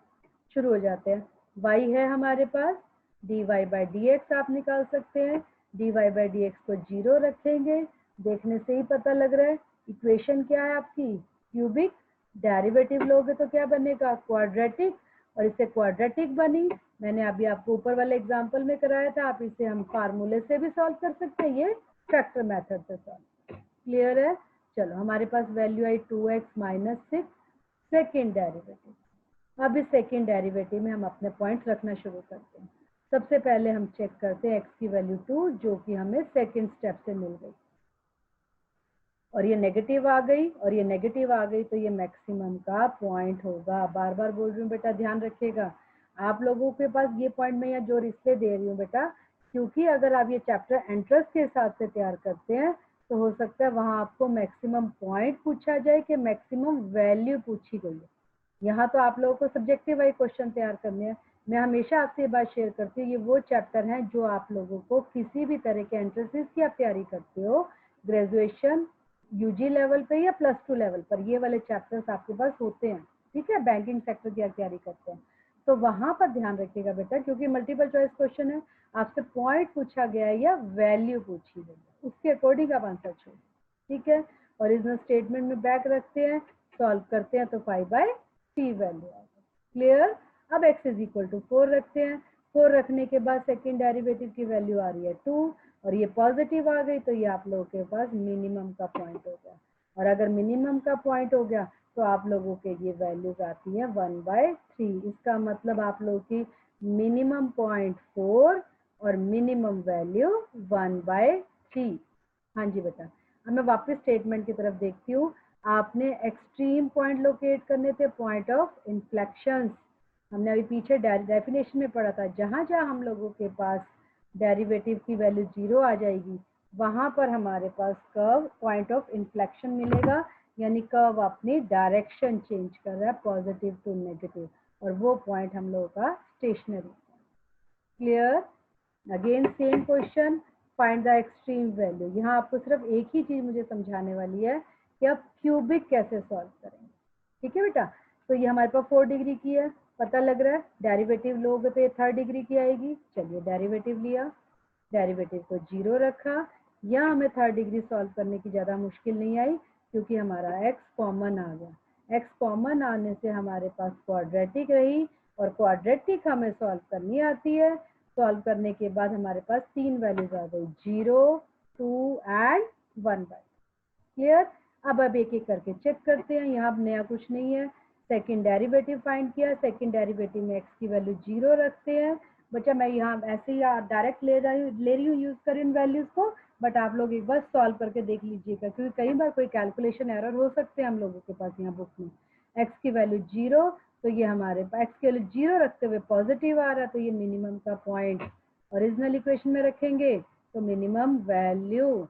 शुरू हो जाते हैं। y है हमारे पास, dy बाई dx आप निकाल सकते हैं। dy बाई dx को 0 रखेंगे, देखने से ही पता लग रहा है। इक्वेशन क्या है आपकी? क्यूबिक। डेरिवेटिव लोगे तो क्या बनेगा? क्वाड्रेटिक। और इससे क्वाड्रेटिक बनी, मैंने अभी आपको ऊपर वाले एग्जाम्पल में कराया था। आप इसे हम फार्मूले से भी सॉल्व कर सकते हैं, ये फैक्टर मेथड से सॉल्व। क्लियर है? चलो हमारे पास वैल्यू आई 2x माइनस 6, सेकेंड डेरिवेटिव। अब इस सेकेंड डेरिवेटिव में हम अपने पॉइंट्स रखना शुरू करते हैं। सबसे पहले हम चेक करते हैं x की वैल्यू 2 जो कि हमें सेकेंड स्टेप से मिल गई, और ये नेगेटिव आ गई और ये नेगेटिव आ गई तो ये मैक्सिमम का पॉइंट होगा। बार बार बोल रही हूँ बेटा, ध्यान रखिएगा। आप लोगों के पास ये पॉइंट में या जोर इसलिए दे रही हूँ बेटा क्योंकि अगर आप ये चैप्टर एंट्रेंस के हिसाब से तैयार करते हैं तो हो सकता है वहां आपको मैक्सिमम पॉइंट पूछा जाए कि मैक्सिमम वैल्यू पूछी गई है। यहाँ तो आप लोगों को सब्जेक्टिव वाइज क्वेश्चन तैयार करने हैं। मैं हमेशा आपसे ये बात शेयर करती हूँ, ये वो चैप्टर हैं जो आप लोगों को किसी भी तरह के एंट्रेंसेस की आप तैयारी करते हो, ग्रेजुएशन यूजी लेवल पे या +2 लेवल पर, ये वाले चैप्टर्स आपके पास होते हैं, ठीक है। बैंकिंग सेक्टर की आप तैयारी करते हैं तो वहां पर ध्यान रखिएगा बेटा, क्योंकि मल्टीपल चॉइस क्वेश्चन है, आपसे पॉइंट पूछा गया है या वैल्यू पूछी गई है, उसके अकॉर्डिंग आप आंसर छोड़, ठीक है। ओरिजिनल स्टेटमेंट में बैक रखते हैं, सॉल्व करते हैं तो 5/3 वैल्यू आ गई। क्लियर। अब x इज इक्वल टू 4 रखते हैं, 4 रखने के बाद सेकेंड डेरिवेटिव की वैल्यू आ रही है 2 और ये पॉजिटिव आ गई तो ये आप लोगों के पास मिनिमम का पॉइंट हो गया। और अगर मिनिमम का पॉइंट हो गया तो आप लोगों के ये वैल्यूज आती है 1/3। इसका मतलब आप लोगों की मिनिमम पॉइंट 4 और मिनिमम वैल्यू 1/3। हाँ जी बेटा। अब मैं वापस स्टेटमेंट की तरफ देखती हूँ। आपने एक्सट्रीम पॉइंट लोकेट करने थे, पॉइंट ऑफ इन्फ्लेक्शन। हमने अभी पीछे डेफिनेशन में पढ़ा था, जहां जहां हम लोगों के पास डेरिवेटिव की वैल्यू 0 आ जाएगी वहां पर हमारे पास कर्व पॉइंट ऑफ इन्फ्लेक्शन मिलेगा, यानी कर्व अपनी डायरेक्शन चेंज कर रहा है पॉजिटिव टू नेगेटिव, और वो पॉइंट हम लोगों का stationary. Clear. Again same question, find the extreme value. यहाँ आपको सिर्फ एक ही चीज मुझे समझाने वाली है कि आप क्यूबिक कैसे सॉल्व करेंगे, ठीक है बेटा। तो ये हमारे पास 4 डिग्री की है, पता लग रहा है। डेरिवेटिव लोगे तो ये 3rd डिग्री की आएगी। चलिए डेरिवेटिव लिया, डेरिवेटिव को 0 रखा। यहाँ हमें 3rd डिग्री सॉल्व करने की ज़्यादा मुश्किल नहीं आई, क्योंकि हमारा x कॉमन आ गया। x कॉमन आने से हमारे पास क्वाड्रेटिक रही, और क्वाड्रेटिक हमें सॉल्व करनी आती है। सॉल्व करने के बाद हमारे पास 3 वैल्यूज आ गई, 0, 2 एंड 1/। क्लियर। अब एक एक करके चेक करते हैं। यहाँ अब नया कुछ नहीं है। सेकंड डेरिवेटिव फाइंड किया, सेकंड डेरिवेटिव में x की वैल्यू 0 रखते हैं। बच्चा मैं यहाँ ऐसे ही डायरेक्ट ले रही हूँ यूज कर इन वैल्यूज को, बट आप लोग एक बार सॉल्व करके देख लीजिएगा, क्योंकि कई बार कोई कैलकुलेशन एरर हो सकते हैं हम लोगों के पास यहाँ बुक में। x की वैल्यू 0, तो ये हमारे पास x की वैल्यू 0 रखते हुए पॉजिटिव आ रहा है, तो ये मिनिमम का पॉइंट ओरिजिनल इक्वेशन में रखेंगे तो minimum value.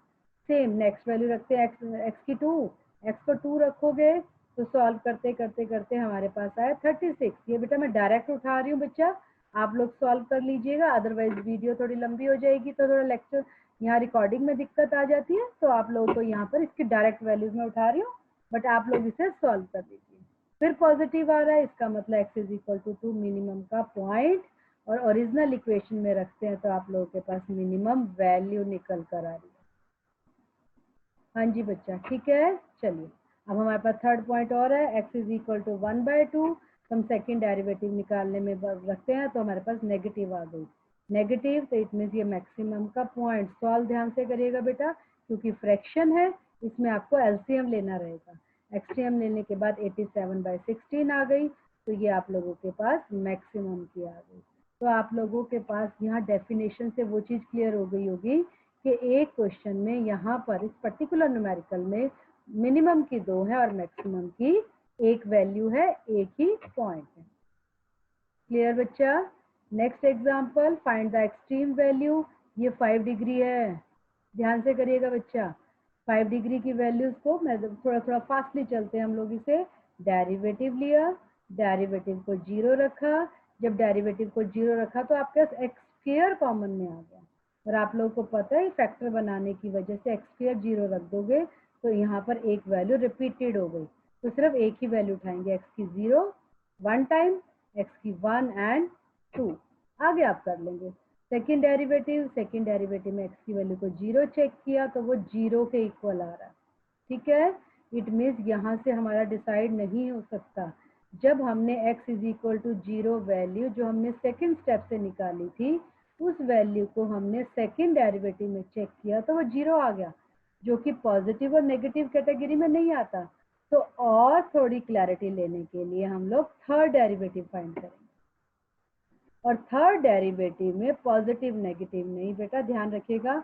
Same next value रखते हैं x की 2, x को 2 रखोगे तो सॉल्व करते करते करते हमारे पास आया 36। ये बेटा मैं डायरेक्ट उठा रही हूँ बच्चा, आप लोग सॉल्व कर लीजिएगा, अदरवाइज वीडियो थोड़ी लंबी हो जाएगी तो थोड़ा लेक्चर यहाँ रिकॉर्डिंग में दिक्कत आ जाती है। तो आप लोगों को यहाँ पर इसकी डायरेक्ट वैल्यूज में उठा रही हूँ, बट आप लोग इसे सॉल्व कर लीजिए। फिर पॉजिटिव आ रहा है, इसका मतलब x is equal to 2 minimum का पॉइंट, और ओरिजिनल इक्वेशन में रखते हैं तो आप लोगों के पास मिनिमम वैल्यू निकल कर आ रही है। हाँ जी बच्चा, ठीक है। चलिए अब हमारे पास 3rd पॉइंट और है, x इज इक्वल टू 1/2। हम सेकेंड डेरिवेटिव निकालने में रखते हैं तो हमारे पास नेगेटिव आ गई। नेगेटिव तो इट मीन्स ये मैक्सिमम का पॉइंट। सॉल्व ध्यान से करिएगा बेटा, क्योंकि फ्रैक्शन है, इसमें आपको एलसीएम लेना रहेगा। एक्सट्रीम लेने के बाद 87/16 आ गई, तो ये आप लोगों के पास मैक्सिमम की आ गई। तो आप लोगों के पास यहाँ डेफिनेशन से वो चीज़ क्लियर हो गई होगी कि एक क्वेश्चन में यहाँ पर इस पर्टिकुलर न्यूमेरिकल में मिनिमम की 2 है और मैक्सिमम की 1 वैल्यू है, एक ही पॉइंट है। क्लियर बच्चा। Next example, find the extreme value. ये 5 डिग्री है, ध्यान से करिएगा बच्चा। 5 डिग्री की वैल्यूज को मैं थोड़ा थोड़ा फास्टली चलते हैं हम लोग इसे। डेरिवेटिव लिया, डेरिवेटिव को 0 रखा। जब डेरिवेटिव को 0 रखा तो आपके पास एक्स स्क्वायर कॉमन में आ गया, और आप लोगों को पता है फैक्टर बनाने की वजह से एक्स स्क्वायर 0 रख दोगे तो यहाँ पर एक वैल्यू रिपीटेड हो गई, तो सिर्फ एक ही वैल्यू उठाएंगे, एक्स की 0 1 टाइम, एक्स की 1 एंड 2। आगे आप कर लेंगे। सेकेंड डेरिवेटिव में एक्स की वैल्यू को 0 चेक किया तो वो 0 के इक्वल आ रहा है, ठीक है। इट मीन्स यहाँ से हमारा डिसाइड नहीं हो सकता। जब हमने x is equal to 0 value जो हमने सेकेंड स्टेप से निकाली थी, उस वैल्यू को हमने सेकेंड डेरिवेटिव में चेक किया तो वो 0 आ गया, जो कि पॉजिटिव और नेगेटिव कैटेगरी में नहीं आता। तो और थोड़ी क्लैरिटी लेने के लिए हम लोग 3rd डेरिवेटिव फाइंड करेंगे, और 3rd डेरिवेटिव में पॉजिटिव नेगेटिव नहीं बेटा, ध्यान रखिएगा।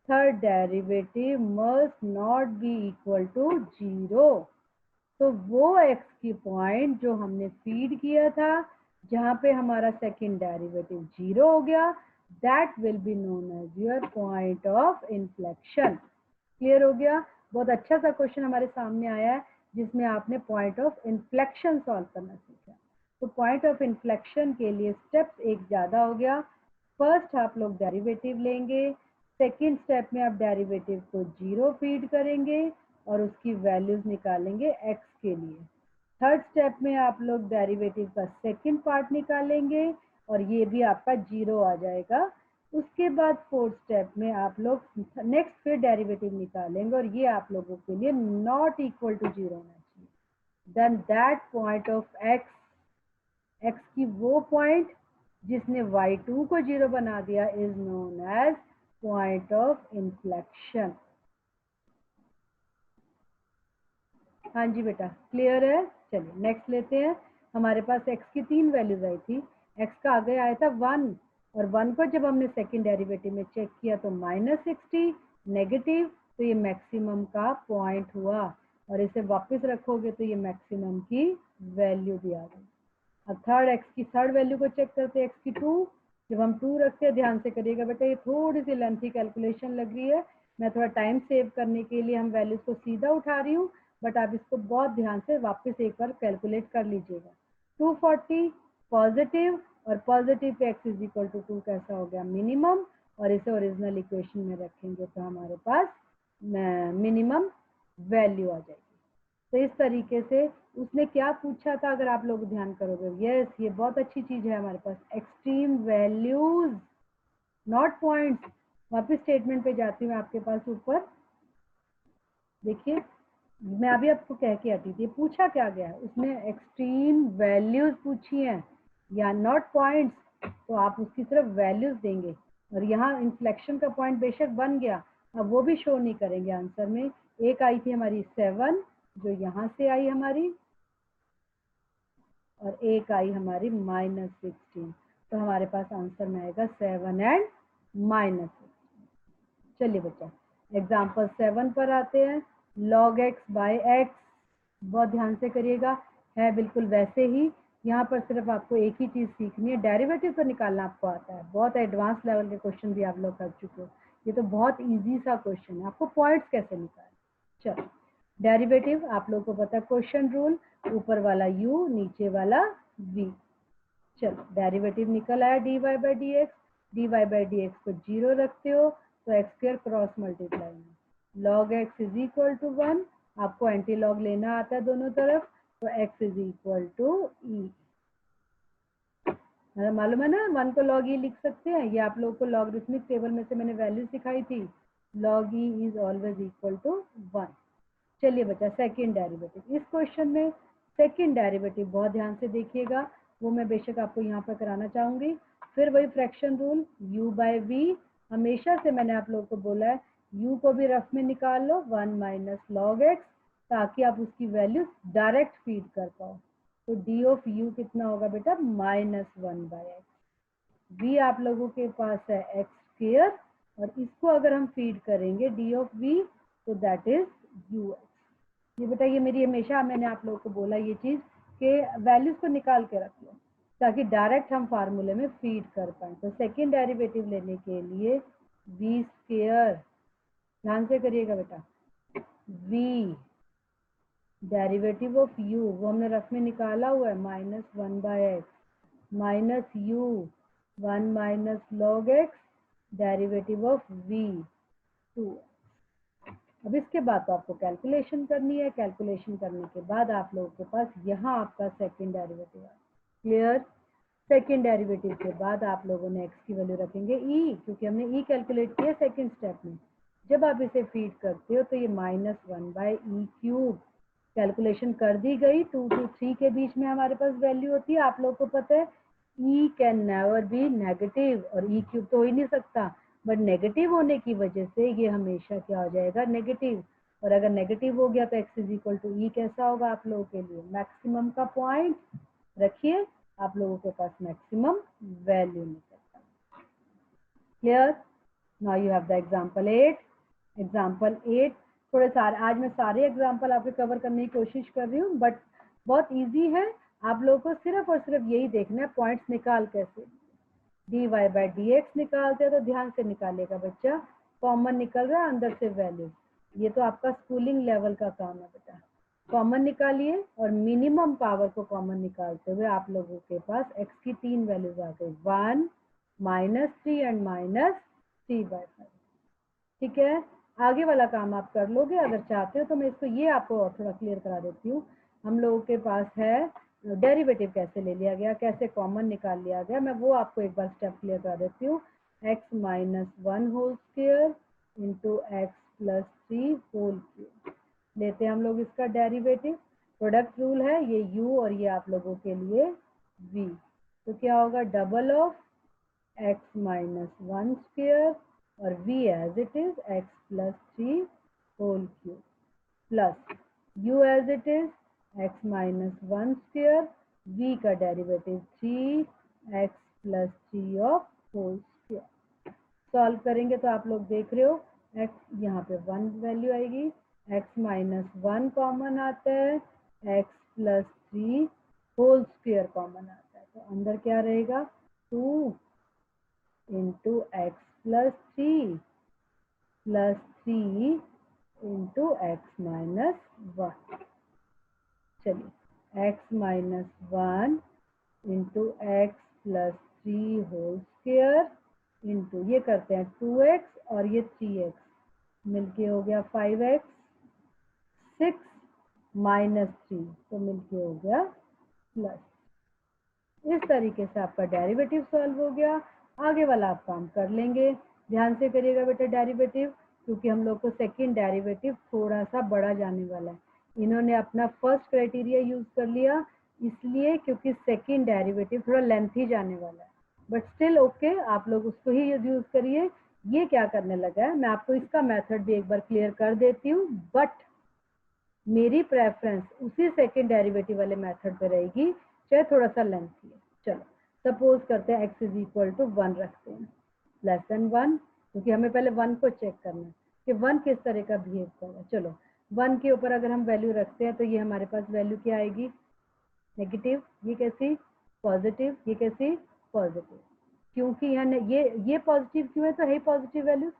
3rd derivative must not be equal to 0। तो वो x की पॉइंट जो हमने फीड किया था, जहां पे हमारा सेकेंड डेरिवेटिव 0 हो गया, that will be known as your point of inflection. Clear हो गया। बहुत अच्छा सा क्वेश्चन हमारे सामने आया है जिसमें आपने पॉइंट ऑफ इन्फ्लेक्शन सॉल्व करना सीखा। तो पॉइंट ऑफ इन्फ्लेक्शन के लिए स्टेप्स एक ज़्यादा हो गया। फर्स्ट आप लोग डेरिवेटिव लेंगे, सेकेंड स्टेप में आप डेरिवेटिव को 0 फीड करेंगे और उसकी वैल्यूज निकालेंगे x के लिए। थर्ड स्टेप में आप लोग डेरिवेटिव का सेकेंड पार्ट निकालेंगे और ये भी आपका 0 आ जाएगा। उसके बाद फोर्थ स्टेप में आप लोग नेक्स्ट फिर डेरिवेटिव निकालेंगे और ये आप लोगों के लिए नॉट इक्वल टू 0 होना चाहिए। Then that point of x की वो पॉइंट जिसने y2 को 0 बना दिया is known as point of inflection. हाँ जी बेटा, क्लियर है। चलिए नेक्स्ट लेते हैं। हमारे पास x की 3 वैल्यूज आई थी। x का आगे आया था 1 और 1 को जब हमने सेकेंड डेरिवेटिव में चेक किया तो -60 नेगेटिव, तो ये मैक्सिमम का पॉइंट हुआ और इसे वापस रखोगे तो ये मैक्सिमम की वैल्यू भी आ गई। अब x की थर्ड वैल्यू को चेक करते हैं, x की 2। जब हम 2 रखते हैं, ध्यान से करिएगा बेटा, ये थोड़ी सी लेंथी कैलकुलेशन लग रही है। मैं थोड़ा टाइम सेव करने के लिए हम वैल्यूज को सीधा उठा रही हूँ, बट आप इसको बहुत ध्यान से वापस एक बार कैलकुलेट कर लीजिएगा। 240 पॉजिटिव और positive pay x is equal to 2 कैसा हो गया, मिनिमम, और इसे ओरिजिनल इक्वेशन में रखेंगे तो हमारे पास मिनिमम वैल्यू आ जाएगी। तो इस तरीके से उसने क्या पूछा था, अगर आप लोग ध्यान करोगे, यस ये बहुत अच्छी चीज है हमारे पास, एक्सट्रीम वैल्यूज नॉट पॉइंट्स। वापस स्टेटमेंट पे जाती हूँ आपके पास ऊपर, देखिए मैं अभी आपको कह के आती थी, पूछा क्या गया है, उसने एक्सट्रीम वैल्यूज पूछी हैं या नॉट पॉइंट्स, तो आप उसकी तरफ वैल्यूज देंगे। और यहाँ इन्फ्लेक्शन का पॉइंट बेशक बन गया, अब वो भी शो नहीं करेंगे आंसर में। एक आई थी हमारी 7 जो यहाँ से आई हमारी, और एक आई हमारी -16, तो हमारे पास आंसर में आएगा 7 एंड -16। चलिए बच्चा एग्जाम्पल 7 पर आते हैं। log x बाय x, बहुत ध्यान से करिएगा, है बिल्कुल वैसे ही। यहाँ पर सिर्फ आपको एक ही चीज सीखनी है, डेरिवेटिव तो निकालना आपको आता है। बहुत एडवांस लेवल के क्वेश्चन भी आप लोग कर चुके हो, ये तो बहुत इजी सा क्वेश्चन है, आपको पॉइंट्स कैसे निकालना। चलो डेरिवेटिव आप लोग को पता है, क्वेश्चन रूल, ऊपर वाला u नीचे वाला v। चलो डेरिवेटिव निकल आया dy बाई डी एक्स को 0 रखते हो तो x स्क्वायर क्रॉस मल्टीप्लाई में log x is equal to 1, आपको एंटी लॉग लेना आता है दोनों तरफ, तो x is equal to e। मालूम है ना, 1 को log e लिख सकते हैं, ये आप लोगों को लॉगरिथमिक टेबल में से मैंने वैल्यू सिखाई थी, log e is always equal to 1। चलिए बच्चा सेकेंड डेरिवेटिव, इस क्वेश्चन में सेकेंड डेरिवेटिव बहुत ध्यान से देखिएगा, वो मैं बेशक आपको यहाँ पर कराना चाहूंगी। फिर वही fraction rule, u by v, हमेशा से मैंने आप लोगों को बोला है u को भी रफ में निकाल लो 1 माइनस लॉग एक्स, ताकि आप उसकी वैल्यू डायरेक्ट फीड कर पाओ। तो d ऑफ u कितना होगा बेटा, -1 बाय एक्स। v आप लोगों के पास है एक्स स्क्वायर, और इसको अगर हम फीड करेंगे d ऑफ v, तो दैट इज ux। ये बेटा ये मेरी हमेशा मैंने आप लोगों को बोला ये चीज कि वैल्यूज को निकाल के रख लो ताकि डायरेक्ट हम फार्मूले में फीड कर पाए। तो सेकेंड डेरिवेटिव लेने के लिए v स्क्वायर, ध्यान से करिएगा बेटा, v डेरिवेटिव ऑफ u वो हमने रफ में निकाला हुआ है -1 by x minus u 1 minus log x derivative of v 2। अब इसके बाद तो आपको कैलकुलेशन करनी है, कैलकुलेशन करने के बाद आप लोगों के पास यहाँ आपका सेकेंड डेरिवेटिव है। क्लियर। सेकेंड डेरिवेटिव के बाद आप लोगों ने x की वैल्यू रखेंगे e, क्योंकि हमने e कैलकुलेट किया सेकेंड स्टेप में। जब आप इसे फीड करते हो तो ये -1 बाई ई क्यूब, कैलकुलेशन कर दी गई, 2 to 3 के बीच में हमारे पास वैल्यू होती है। आप लोग को पता है e can never be negative, और e क्यूब तो हो ही नहीं सकता, बट नेगेटिव होने की वजह से ये हमेशा क्या हो जाएगा, नेगेटिव। और अगर नेगेटिव हो गया तो x इज इक्वल टू ई कैसा होगा आप लोगों के लिए, मैक्सिमम का पॉइंट रखिए, आप लोगों के पास मैक्सिमम वैल्यू निकलता है। Clear. Now you have the example 8। Example 8 थोड़े सारे, आज मैं सारे एग्जांपल आपके कवर करने की कोशिश कर रही हूँ, बट बहुत इजी है। आप लोगों को सिर्फ और सिर्फ यही देखना है पॉइंट्स निकाल कैसे। dy बाई डी एक्स निकालते हैं तो ध्यान से निकालेगा बच्चा, कॉमन निकल रहा है अंदर से वैल्यू, ये तो आपका स्कूलिंग लेवल का काम है बेटा। कॉमन निकालिए और मिनिमम पावर को कॉमन निकालते हुए आप लोगों के पास x की 3 वैल्यूज आ गई, 1, -3 एंड -3/5। ठीक है, आगे वाला काम आप कर लोगे अगर चाहते हो तो मैं इसको ये आपको और थोड़ा क्लियर करा देती हूँ। हम लोगों के पास है डेरिवेटिव कैसे ले लिया गया, कैसे कॉमन निकाल लिया गया, मैं वो आपको एक बार स्टेप क्लियर करा देती हूँ। x - 1 whole square into x plus 3 whole cube लेते हैं हम लोग इसका डेरिवेटिव। प्रोडक्ट रूल है, ये u और ये आप लोगों के लिए v, तो क्या होगा डबल ऑफ x - 1 स्क्वायर और v as it is x plus 3 whole cube plus u as it is x - 1 square, v का derivative 3x plus 3 of whole square. Solve करेंगे तो आप लोग देख रहे हो x यहाँ पे 1 वैल्यू आएगी, x - 1 कॉमन आता है, x plus 3 whole square common आता है, तो अंदर क्या रहेगा 2 into x plus 3 plus 3 into x minus 1। चलिए x - 1 into x plus 3 whole square into ये करते हैं 2x और ये 3x मिलके हो गया 5x, 6 माइनस 3 तो मिलके हो गया प्लस। इस तरीके से आपका डेरिवेटिव सॉल्व हो गया। आगे वाला आप काम कर लेंगे, ध्यान से करिएगा बेटा डेरिवेटिव, क्योंकि हम लोग को सेकंड डेरिवेटिव थोड़ा सा बड़ा जाने वाला है। इन्होंने अपना फर्स्ट क्राइटेरिया यूज कर लिया इसलिए क्योंकि सेकंड डेरिवेटिव थोड़ा लेंथी जाने वाला है, बट स्टिल ओके, आप लोग उसको ही यूज करिए। ये क्या करने लगा है, मैं आपको इसका मेथड भी एक बार क्लियर कर देती हूँ, बट मेरी प्रेफरेंस उसी सेकंड डेरिवेटिव वाले मेथड पे रहेगी, चाहे थोड़ा सा लेंथी है। चलो सपोज करते हैं x = 1 रखते हैं, लेस देन 1, क्योंकि हमें पहले 1 को चेक करना है कि 1 किस तरह का बिहेव कर रहा है। चलो 1 के ऊपर अगर हम वैल्यू रखते हैं तो ये हमारे पास वैल्यू क्या आएगी, नेगेटिव, ये कैसी पॉजिटिव, ये कैसी पॉजिटिव, क्योंकि यहाँ ये पॉजिटिव क्यों है, तो है पॉजिटिव वैल्यू,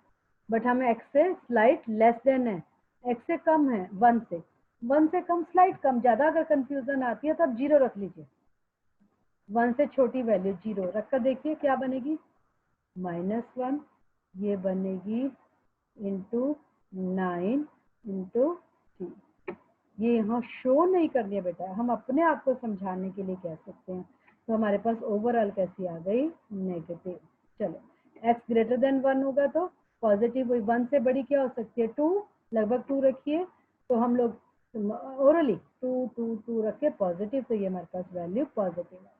बट हमें x से स्लाइट लेस देन है, x से कम है 1 से, 1 से कम स्लाइट कम, ज्यादा अगर कंफ्यूजन आती है तो आप 0 रख लीजिए, 1 से छोटी वैल्यू 0 रखकर देखिए क्या बनेगी, -1, ये बनेगी इंटू 9 इंटू 3। ये यहाँ शो नहीं करनी है बेटा, हम अपने आप को समझाने के लिए कह सकते हैं। तो हमारे पास ओवरऑल कैसी आ गई, नेगेटिव। चलो x ग्रेटर देन 1 होगा तो पॉजिटिव, वही 1 से बड़ी क्या हो सकती है 2, लगभग 2 रखिए, तो हम लोग ओरली 2 2 2 रखे पॉजिटिव, तो ये हमारे पास वैल्यू पॉजिटिव है।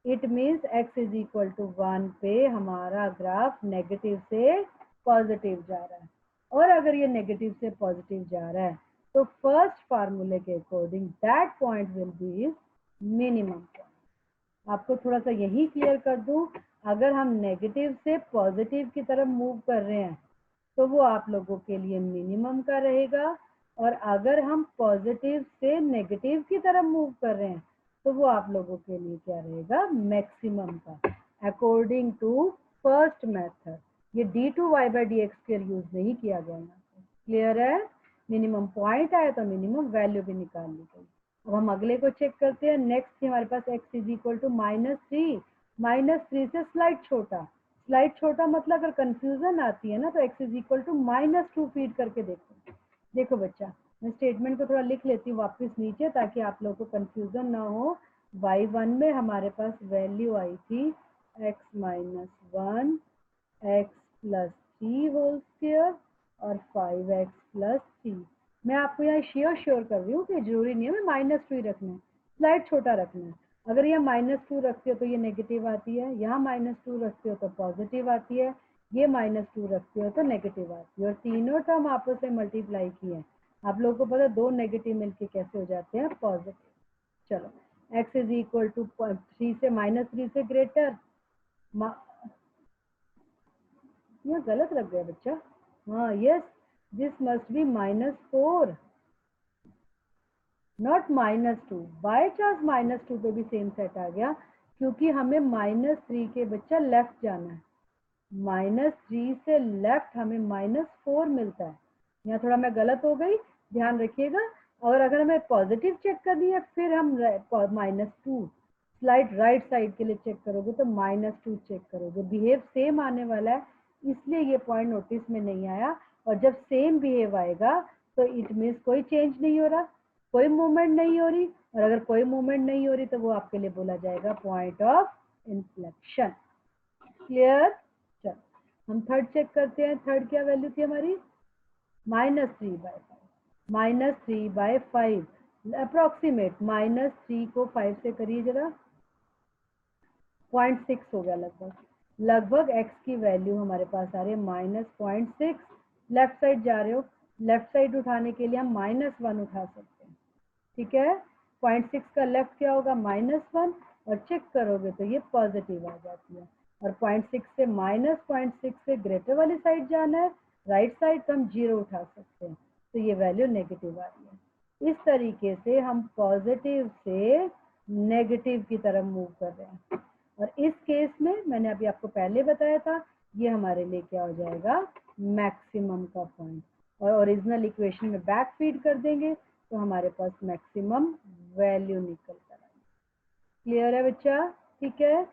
इट मीन्स x = 1 पे हमारा ग्राफ नेगेटिव से पॉजिटिव जा रहा है, और अगर ये नेगेटिव से पॉजिटिव जा रहा है तो फर्स्ट फार्मूले के according that point will be minimum point. आपको थोड़ा सा यही क्लियर कर दूं, अगर हम नेगेटिव से पॉजिटिव की तरफ मूव कर रहे हैं तो वो आप लोगों के लिए मिनिमम का रहेगा, और अगर हम पॉजिटिव से नेगेटिव की तरफ मूव कर रहे हैं तो वो आप लोगों के लिए क्या रहेगा, मैक्सिमम का, अकॉर्डिंग टू फर्स्ट मेथड। ये d2y/dx² यूज नहीं किया गया यहाँ पे, क्लियर है। मिनिमम पॉइंट आया तो मिनिमम वैल्यू भी निकाल ली गई। अब हम अगले को चेक करते हैं। नेक्स्ट हमारे पास x = -3 से स्लाइड छोटा मतलब अगर कंफ्यूजन आती है ना तो x = -2 फीड करके देखो। देखो बच्चा, मैं स्टेटमेंट को थोड़ा लिख लेती हूँ वापस नीचे ताकि आप लोगों को कंफ्यूजन ना हो। y1 में हमारे पास वैल्यू आई थी x - 1 x plus 3 whole square और 5x प्लस 3। मैं आपको यहाँ श्योर कर रही हूँ कि जरूरी नहीं है मैं -2 ही रखना है, स्लाइड छोटा रखना है। अगर यहाँ -2 रखते हो तो ये नेगेटिव आती है, यहाँ -2 रखते हो तो पॉजिटिव आती है, ये -2 रखते हो तो नेगेटिव आती है, और तीनों टर्म आपस में मल्टीप्लाई किए हैं। आप लोगों को पता है 2 नेगेटिव मिलके कैसे हो जाते हैं, पॉजिटिव। चलो x = 3 से -3 से ग्रेटर, ये गलत लग गया बच्चा, हाँ yes, this must be -4 not -2। By chance -2 पे भी सेम सेट आ गया, क्योंकि हमें -3 के बच्चा लेफ्ट जाना है, -3 से लेफ्ट हमें -4 मिलता है। यहाँ थोड़ा मैं गलत हो गई, ध्यान रखिएगा। और अगर हमें पॉजिटिव चेक करनी है फिर हम -2 स्लाइड राइट साइड के लिए चेक करोगे तो -2 चेक करोगे। बिहेव सेम आने वाला है, इसलिए ये पॉइंट नोटिस में नहीं आया। और जब सेम बिहेव आएगा तो इट मीन्स कोई चेंज नहीं हो रहा, कोई मूवमेंट नहीं हो रही, और अगर कोई मूवमेंट नहीं हो रही तो वो आपके लिए बोला जाएगा पॉइंट ऑफ इन्फ्लेक्शन। क्लियर? चलो हम थर्ड चेक करते हैं। थर्ड क्या वैल्यू थी हमारी? -3/5। -3/5 अप्रोक्सीमेट, -3 को 5 से करिए जरा, 0.6 हो गया लगभग। x की वैल्यू हमारे पास आ रही है -0.6। लेफ्ट साइड जा रहे हो, लेफ्ट साइड उठाने के लिए हम -1 उठा सकते हैं, ठीक है। 0.6 का लेफ्ट क्या होगा? -1, और चेक करोगे तो ये पॉजिटिव आ जाती है। और 0.6 से -0.6 से ग्रेटर वाली साइड जाना है, राइट साइड, तो हम 0 उठा सकते हैं, तो ये वैल्यू नेगेटिव आ रही है। इस तरीके से हम पॉजिटिव से नेगेटिव की तरफ मूव कर रहे हैं। और इस केस में मैंने अभी आपको पहले बताया था, ये हमारे लिए क्या हो जाएगा? मैक्सिमम का पॉइंट। और ओरिजिनल इक्वेशन में बैक फीड कर देंगे तो हमारे पास मैक्सिमम वैल्यू निकल कर आएगी। क्लियर है बच्चा? ठीक है।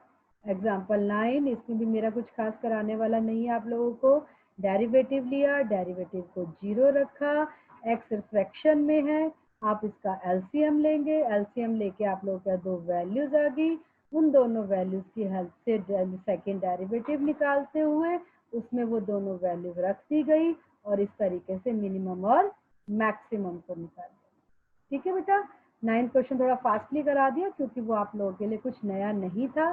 एग्जाम्पल 9, इसमें भी मेरा कुछ खास कराने वाला नहीं है आप लोगों को। डेरिवेटिव लिया, डेरिवेटिव को 0 रखा, एक्स फ्रैक्शन में है, आप इसका एलसीएम लेंगे, एलसीएम लेके आप लोगों के दो वैल्यूज आ गई, उन दोनों वैल्यूज की हेल्प से सेकेंड डेरिवेटिव निकालते हुए उसमें वो दोनों वैल्यूज रख दी गई, और इस तरीके से मिनिमम और मैक्सिमम को निकाल दिया। ठीक है बेटा, 9 क्वेश्चन थोड़ा फास्टली करा दिया क्योंकि वो आप लोगों के लिए कुछ नया नहीं था,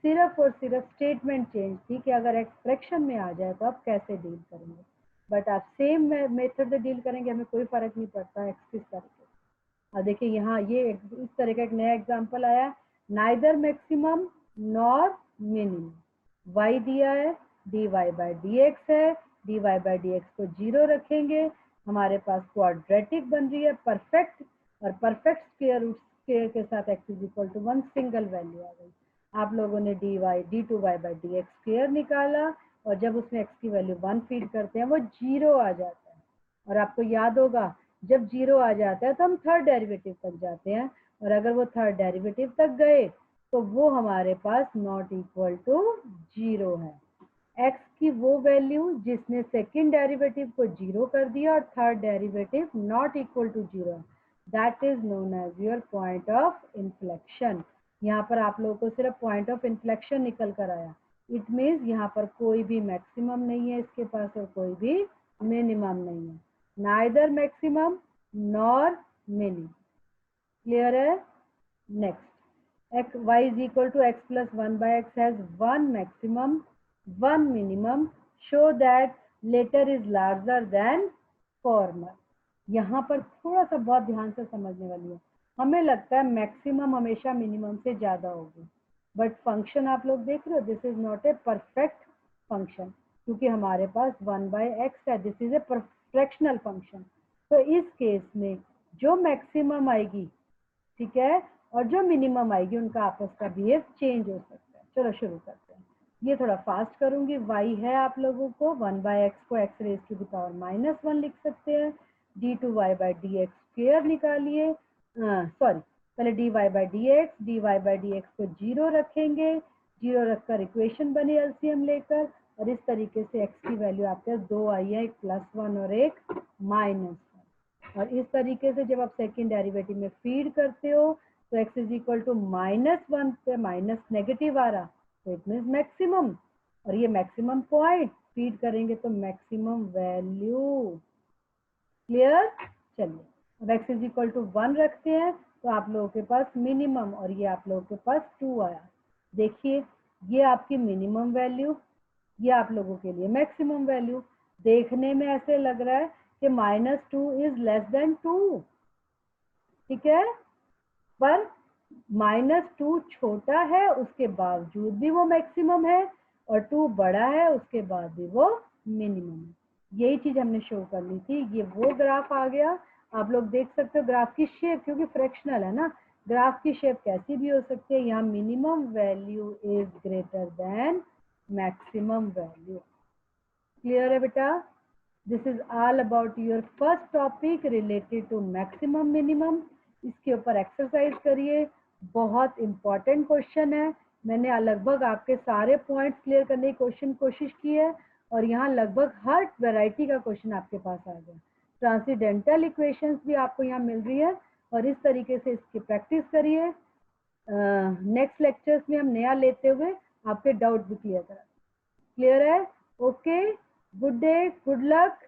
सिर्फ और सिर्फ स्टेटमेंट चेंज थी कि अगर एक फ्रैक्शन में आ जाए तो आप कैसे डील करेंगे। बट आप सेम मेथड से डील करेंगे, हमें कोई फर्क नहीं पड़ता एक्स किस तरीके से। अब देखिए यहाँ ये इस तरह का एक नया एग्जाम्पल आया, neither maximum nor minimum, y दिया है, dy/dx है, dy/dx को 0 रखेंगे, हमारे पास क्वाड्रेटिक बन रही है परफेक्ट, और परफेक्ट स्क्वायर रूट के साथ x = 1 सिंगल वैल्यू आ गई। आप लोगों ने d2y/dx स्क्वायर निकाला, और जब उसमें x की वैल्यू 1 फीड करते हैं वो 0 आ जाता है। और आपको याद होगा जब 0 आ जाता है तो हम थर्ड डेरिवेटिव तक जाते हैं, और अगर वो थर्ड डेरिवेटिव तक गए तो वो हमारे पास नॉट इक्वल टू 0 है। x की वो वैल्यू जिसने सेकंड डेरिवेटिव को 0 कर दिया और third derivative not equal to 0, that is known as your point of inflection. यहाँ पर आप लोगों को सिर्फ पॉइंट ऑफ इन्फ्लेक्शन निकल कर आया, इट मीन्स यहाँ पर कोई भी मैक्सिमम नहीं है इसके पास और कोई भी मिनिमम नहीं है, neither maximum nor minimum. Clear है? Next, y is equal to x plus 1/x has one maximum, one minimum, show that later is larger than former। यहाँ पर थोड़ा सा बहुत ध्यान से समझने वाली है, हमें लगता है मैक्सिमम हमेशा मिनिमम से ज्यादा होगी, बट फंक्शन आप लोग देख रहे हो, this is not a perfect function क्योंकि हमारे पास 1/x है, this is a fractional function. तो इस केस में जो मैक्सिमम आएगी, ठीक है, और जो मिनिमम आएगी उनका आपस का बिहेव चेंज हो सकता है। चलो शुरू करते हैं, ये थोड़ा फास्ट करूंगी। y है आप लोगों को 1/x को x⁻⁻1 लिख सकते हैं, d2y/dx स्क्वायर निकालिए, सॉरी पहले dy/dx को 0 रखेंगे, 0 रखकर इक्वेशन बनी एलसीएम लेकर, और इस तरीके से x की वैल्यू आपके पास 2 आई है, एक +1 और एक -1, और इस तरीके से जब आप सेकेंड डेरिवेटिव में फीड करते हो तो x = -1 पे माइनस नेगेटिव आ रहा, तो इट मीन्स मैक्सिमम, और ये मैक्सिमम पॉइंट फीड करेंगे तो मैक्सिमम वैल्यू। क्लियर? चलिए अब x = 1 रखते हैं तो आप लोगों के पास मिनिमम, और ये आप लोगों के पास 2 आया। देखिए ये आपकी मिनिमम वैल्यू, ये आप लोगों के लिए मैक्सिमम वैल्यू। देखने में ऐसे लग रहा है कि -2 इज लेस देन 2, ठीक है, पर -2 छोटा है उसके बावजूद भी वो मैक्सिमम है, और 2 बड़ा है उसके बाद भी वो मिनिमम है। यही चीज हमने शो करनी थी। ये वो ग्राफ आ गया, आप लोग देख सकते हो ग्राफ की शेप, क्योंकि फ्रैक्शनल है ना, ग्राफ की शेप कैसी भी हो सकती है, यहाँ minimum value is greater than maximum value. Clear है बेटा? This is all about your first topic related to maximum minimum. इसके ऊपर एक्सरसाइज करिए, बहुत इंपॉर्टेंट क्वेश्चन है। मैंने लगभग आपके सारे पॉइंट्स क्लियर करने की कोशिश की है और यहाँ लगभग हर वैरायटी का क्वेश्चन आपके पास आ गया। ट्रांसीडेंटल इक्वेशंस भी आपको यहाँ मिल रही है और इस तरीके से इसकी प्रैक्टिस करिए। नेक्स्ट लेक्चर्स में हम नया लेते हुए आपके डाउट भी क्लियर करेंगे। क्लियर है? Okay, good day, good luck.